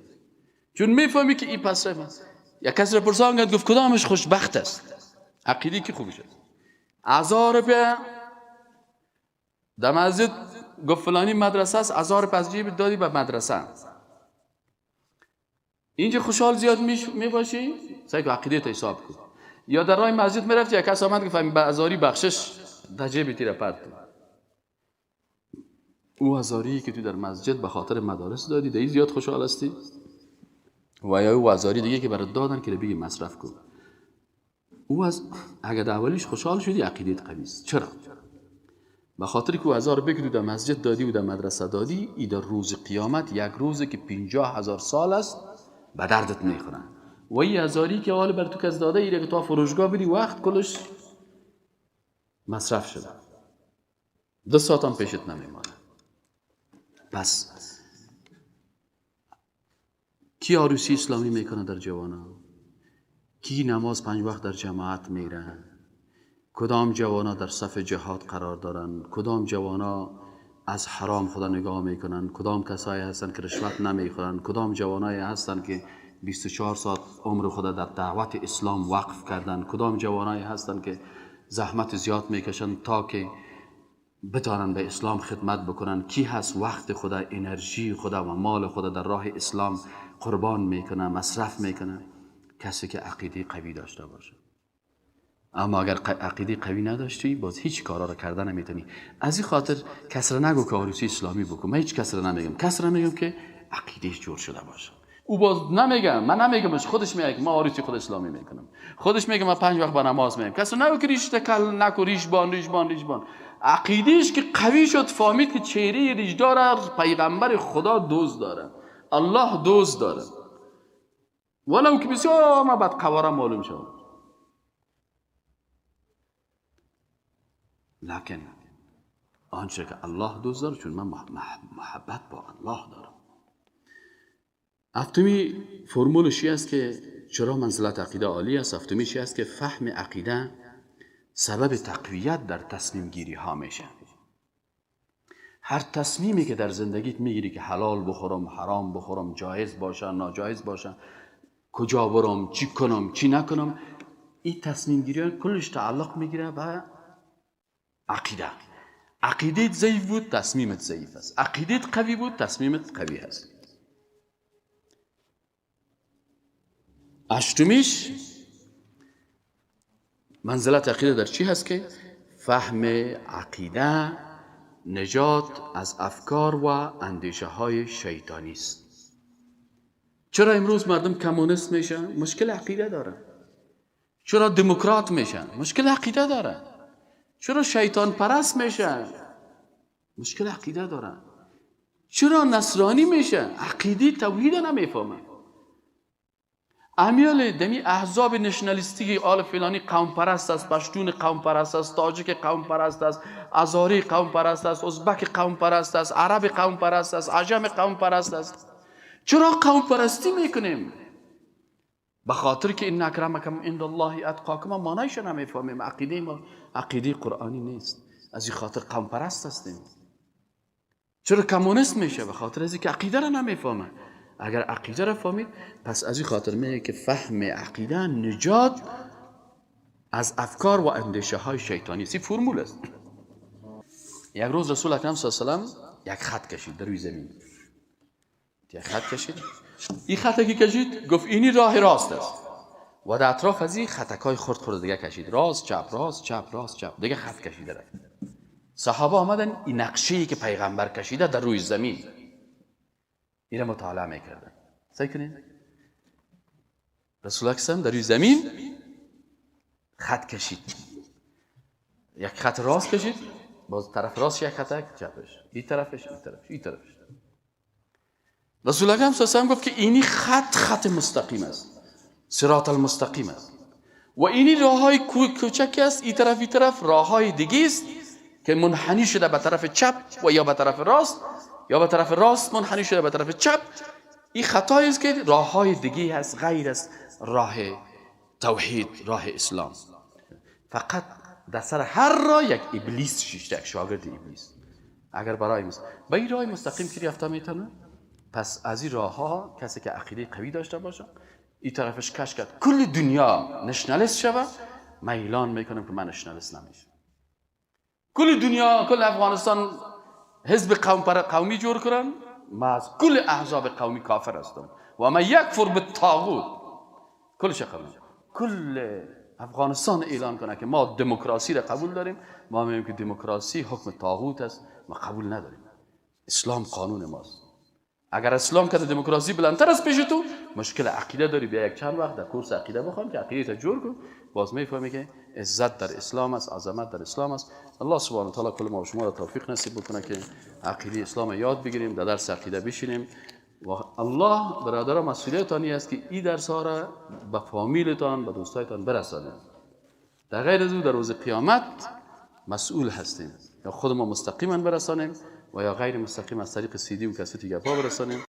چون میفهمی که این مصرف است. یک کس را پرسان گفت کدامش خوشبخت است؟ عقیده که خوبش است. 1000 روپیه در مسجد گفت فلانی مدرسه است، 1000 روپیه از جیبت دادی به مدرسه. اینجا خوشحال زیاد میباشی؟ سعی کن عقیدت حساب کن. یا در راه مسجد میرفتی یک کس آمد که فهمی به هزاری بخشش در جیبت را پرت کن. او هزاری که تو در مسجد به خاطر مدارس دادی در این زیاد خوشحال هستی؟ و یا او هزاری دیگه که برات دادن که بگی مصرف کن. او اگر در اولیش خوشحال شدی عقیدت قوی است. چرا؟ به خاطر که او 1000 روپیه که تو در مسجد دادی و در مدرسه دادی، ای در روز قیامت یک روزی که 50,000 سال است به دردت میخورن. و این هزاری که حال بر تو کس داده ایره که تو فروشگاه بری وقت کلش مصرف شده، 2 ساعت هم پیشت نمیمانه. پس کی عروسی اسلامی میکنه در جوانا؟ کی نماز 5 وقت در جماعت میره؟ کدام جوانا در صف جهاد قرار دارن؟ کدام جوانا از حرام خدا نگاه میکنن؟ کدام کسایی هستن که رشوت نمیخورن؟ کدام جوانایی هستن که 24 ساعت عمر خدا در دعوت اسلام وقف کردن؟ کدام جوانایی هستن که زحمت زیاد میکشن تا که بتانن به اسلام خدمت بکنن؟ کی هست وقت خدا، انرژی خدا و مال خدا در راه اسلام قربان میکنه، مصرف میکنه؟ کسی که عقیده قوی داشته باشه. اما اگر عقیده قوی نداشتی باز هیچ کارا رو کردن نمیتونی. از این خاطر کس را نگو که عروسی اسلامی بکن. من هیچ کس را نمیگم. کس را میگم که عقیدهش جور شده باشه. او باز نمیگم، من نمیگمش، خودش میگه ما عروسی خود اسلامی میکنم، خودش میگه ما 5 وقت با نماز میگم. کس را نگو که ریش تکل نکو، ریش بان. عقیدهش که قوی شد فهمید که چهره ریشدار پیغمبر خدا دوست داره، الله دوست داره، ولو که بسیار ما بعد قواره معلوم شد. لکن آنچه که الله دوست داره، چون من محبت با الله دارم. هفتمی فرمولش است که چرا منزلت عقیده عالی است. هفتمیش است که فهم عقیده سبب تقویت در تصمیم گیری ها میشه. هر تصمیمی که در زندگیت میگیری که حلال بخورم، حرام بخورم، جایز باشه، ناجایز باشه، کجا برم، چی کنم، چی نکنم، این تصمیم گیری ها کلش تعلق میگیره به عقیده. عقیدت ضعیف بود، تصمیمت ضعیف است. عقیدت قوی بود، تصمیمت قوی است. هشتمیش منزلت عقیده در چی هست که فهم عقیده نجات از افکار و اندیشه های شیطانی است. چرا امروز مردم کمونیست میشن؟ مشکل عقیده دارن. چرا دموکرات میشن؟ مشکل عقیده دارن. چرا شیطان پرست میشن؟ مشکل عقیده دارن. چرا نصرانی میشن؟ عقیده توحید نمیفهمن. امیال دمی احزاب نشنالیستی آل فلانی قوم پرست است، پشتون قوم پرست است، تاجیک قوم پرست است، ازاری قوم پرست است، ازبک قوم پرست است، عرب قوم پرست است، عجم قوم پرست است. چرا قوم پرستی میکنیم؟ به خاطر که ان اکرمکم عند الله اتقاکم ما معنیش نمیفهمیم. عقیده ما عقیده قرآنی نیست، از این خاطر قوم پرست هستیم. چرا کمونیست میشه؟ به خاطر از اینکه عقیده را نمیفهمه. اگر عقیده را فهمید، پس از این خاطر میگه که فهم عقیده نجات از افکار و اندیشه های شیطانی است. این فرمول است. یک روز رسول اکرم صلی الله علیه و سلم یک خط کشید در روی زمین. یک خط کشید. این خطی که کشید گفت اینی راه راست است و در اطراف از این خطکای خرد خرد دیگه کشید، راست چپ راست چپ راست چپ، دیگه خط کشیده رفت. صحابه آمدن این نقشه‌ای که پیغمبر کشیده در روی زمین این را مطالعه میکردن. سعی کنین رسول اکرم در روی زمین خط کشید، یک خط راست کشید، باز طرف راست یک خط چپش، این طرفش این طرفش این طرفش. رسول اکرم صلی الله علیه و گفت که اینی خط مستقیم است، صراط المستقیم است و اینی راههای کوچک است، این طرف راههای دیگه است که منحنی شده به طرف چپ و یا به طرف راست، یا به طرف راست منحنی شده به طرف چپ. این خطایی است که راههای دیگه هست غیر از راه توحید، راه اسلام. فقط در سر هر راه یک ابلیس شیشته، یک شاگرد ابلیس. اگر برای به این راه مستقیم که رفته میتونه، پس از این راه ها کسی که عقیده قوی داشته باشه، این طرفش کش کرد کل دنیا نشنالیست شوه، من اعلان میکنم که من نشنالیست نمیشم. کل دنیا، کل افغانستان حزب قومی جور کنن، من از کل احزاب قومی کافر هستم و من یکفر بالطاغوت. کلش قبول، کل افغانستان اعلان کنه که ما دموکراسی را قبول داریم، ما میگیم که دموکراسی حکم طاغوت است، ما قبول نداریم. اسلام قانون ماست. اگر اسلام که دموکراسی بلندتر از پیش تو، مشکل عقیده داری، بیا یک چند وقت در کورس عقیده بخوام که عقیده تا جور کن، باز میفهمی که عزت در اسلام است، عظمت در اسلام است. الله سبحانه و تعالی کل ما و شما را توفیق نصیب بکنه که عقیده اسلام یاد بگیریم، در درس عقیده بشینیم و الله برادران مسئولیتانی است که این درس ها را به فامیلتان، به دوستایتان برسانید. در غیر از او در روز قیامت مسئول هستیم، یا خود ما مستقیما برسانیم و یا غیر مستقیم از طریق CD و کاستی گپا برسانیم.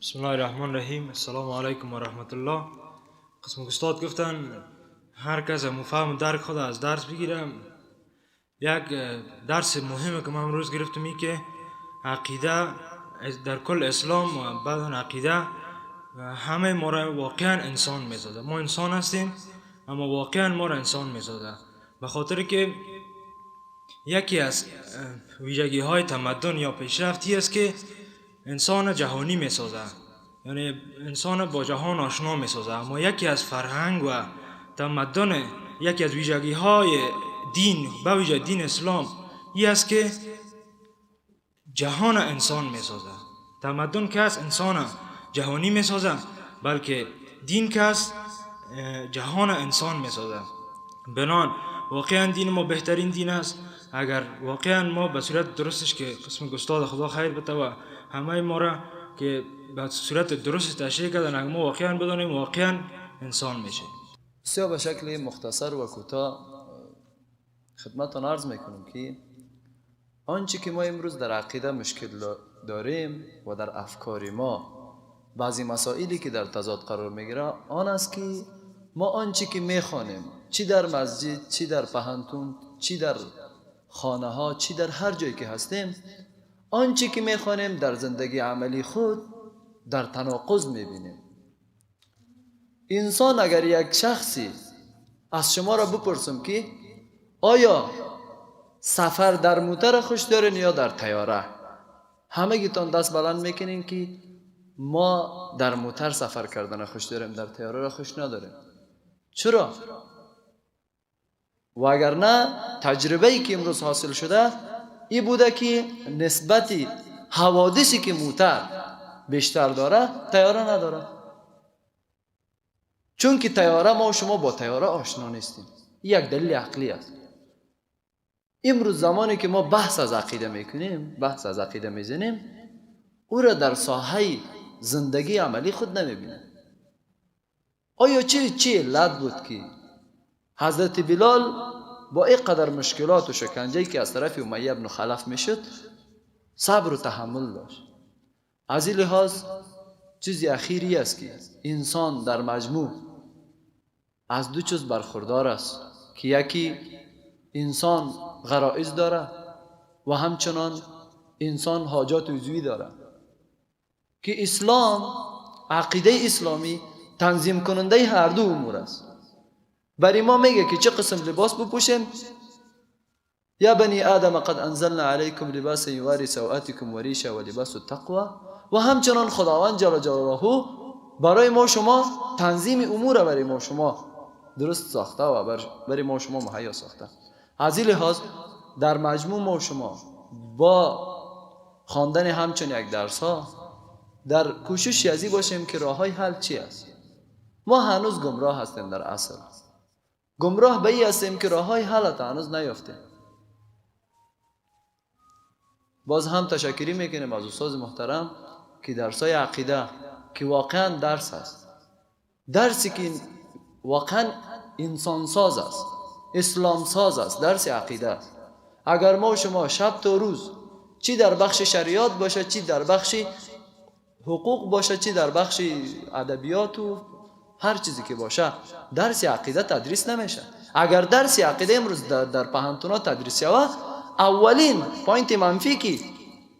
بسم الله الرحمن الرحیم. السلام علیکم و رحمت الله. قسم استاد گفتن هر کس مفهم درک خود از درس بگیرم. یک درس مهمه که ما امروز گرفتم این که عقیده در کل اسلام و بعد عقیده همه ما را واقعا انسان میسازه. ما انسان هستیم اما واقعا ما را انسان میسازه، به خاطر که یکی از ویژگی های تمدن یا پیشرفتی است که انسان جهانی میسازه، یعنی انسان با جهان آشنا میسازه. اما یکی از فرهنگ و تمدن، یکی از ویژگی های دین به ویژه دین اسلام این است که جهان انسان میسازه. تمدن کس انسان جهانی میسازه، بلکه دین کس جهان انسان میسازه. بنان واقعا دین ما بهترین دین است. اگر واقعا ما به صورت درستش که قسم استاد خدا خیر بده و همه ما را که به صورت درست تشریح کردن، اگر ما واقعا بدانیم واقعا انسان میشه. بسیار به شکل مختصر و کوتاه خدمتتان عرض میکنم که آنچه که ما امروز در عقیده مشکل داریم و در افکار ما بعضی مسائلی که در تضاد قرار میگیره آن است که ما آنچه که میخوانیم، چی در مسجد، چی در پهنتون، چی در خانه ها، چی در هر جایی که هستیم، آنچه که میخوانیم در زندگی عملی خود در تناقض میبینیم. انسان اگر یک شخصی از شما را بپرسم که آیا سفر در موتر خوش دارین یا در طیاره؟ همه گیتان دست بلند میکنین که ما در موتر سفر کردن خوش داریم، در طیاره را خوش نداریم. چرا؟ و اگر نه تجربه‌ای که امروز حاصل شده این بوده که نسبتی حوادثی که موتر بیشتر داره طیاره نداره. چون که طیاره ما و شما با طیاره آشنا نیستیم. یک دلیل عقلی است. امروز زمانی که ما بحث از عقیده میکنیم، بحث از عقیده میزنیم، او را در ساحه زندگی عملی خود نمیبینیم. آیا چی علت بود که حضرت بلال با اینقدر مشکلات و شکنجه‌ای که از طرف امیه بن خلف میشد صبر و تحمل داشت؟ از این لحاظ چیزی اخیری است که انسان در مجموع از دو چیز برخوردار است که یکی انسان غرایز داره و همچنان انسان حاجات عضوی داره که اسلام، عقیده اسلامی تنظیم کننده هر دو امور است. برای ما میگه که چه قسم لباس بپوشیم. یا بنی آدم قد انزلنا علیکم لباسا یواری سوآتکم و ریشا و لباس التقوی. و همچنان خداوند جل جلاله برای ما شما تنظیم امور برای ما شما درست ساخته و برای ما شما مهیا ساخته. از این لحاظ در مجموع ما شما با خواندن همچون یک درس ها در کوشش ازی باشیم که راه های حل چی است. ما هنوز گمراه هستیم. در اصل گمراه به این هستیم که راه های حل هنوز نیافتیم. باز هم تشکری میکنیم از استاد محترم که درسای عقیده که واقعا درس است، درسی که واقعا انسان ساز است، اسلام ساز است، درس عقیده است. اگر ما و شما شب تا روز چی در بخش شریعت باشه، چی در بخش حقوق باشه، چی در بخش ادبیات و هر چیزی که باشه درس عقیده تدریس نمیشه. اگر درس عقیده امروز در پهنتونا تدریس شود، اولین پوینت منفی که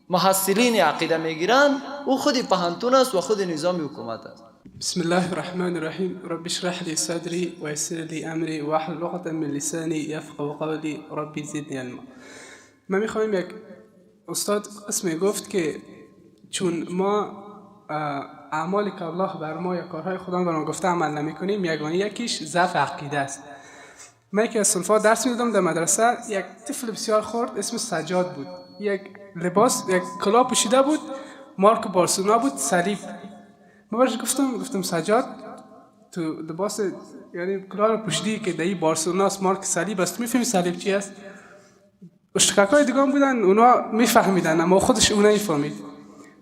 محصلین عقیده میگیرن او خود پهنتون است و خود نظام حکومت است. بسم الله الرحمن الرحیم. رب اشرح لي صدری و یسر لي امری واحلل عقدة من لسانی یفقهوا قولی ربی زدنی علما. من میخوایم یک استاد اسمی گفت که چون ما اعمالی که الله بر ما یا کارهای خدا بر ما گفته عمل نمیکنیم، یکیش ضعف عقیده است. من که از سلفا درس میدادم در مدرسه، یک طفل بسیار خرد اسم سجاد بود، یک لباس یک کلاه پوشیده بود، مارک بارسلونا بود، صلیب. من برش گفتم سجاد تو لباس یعنی کلاه رو پوشیدی که دایی بارسلونا است، مارک صلیب است، میفهمی صلیب چی است؟ اشتکاکای دیگه بودن اونا میفهمیدن اما خودش اون نمیفهمید.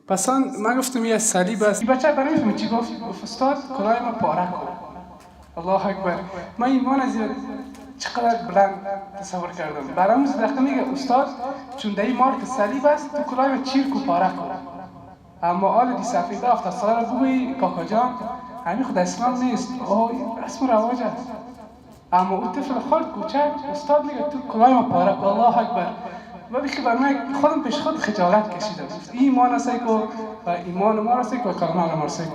پس من گفتم یه صلیب است. بچه برای نمیفهمید چی گفت استاد کلاه ما پاره کن. الله اکبر. من ایمان از چقدر بلند تصور کردم. برامون صدقه میگه استاد چون دایی مارک صلیب است تو کلاه چیر کو پاره کن. اما آل دی سفیده 70 ساله رو بگویی کاکا جان همین خود اسلام نیست، رسم و رواج است. اما اون طفل خود کوچک استاد میگه تو کلاه ما پاره کن. الله اکبر. و بیخی برای خودم پیش خود خجالت کشیدم. ایمان است که و ایمان ما است که کلمه ما است که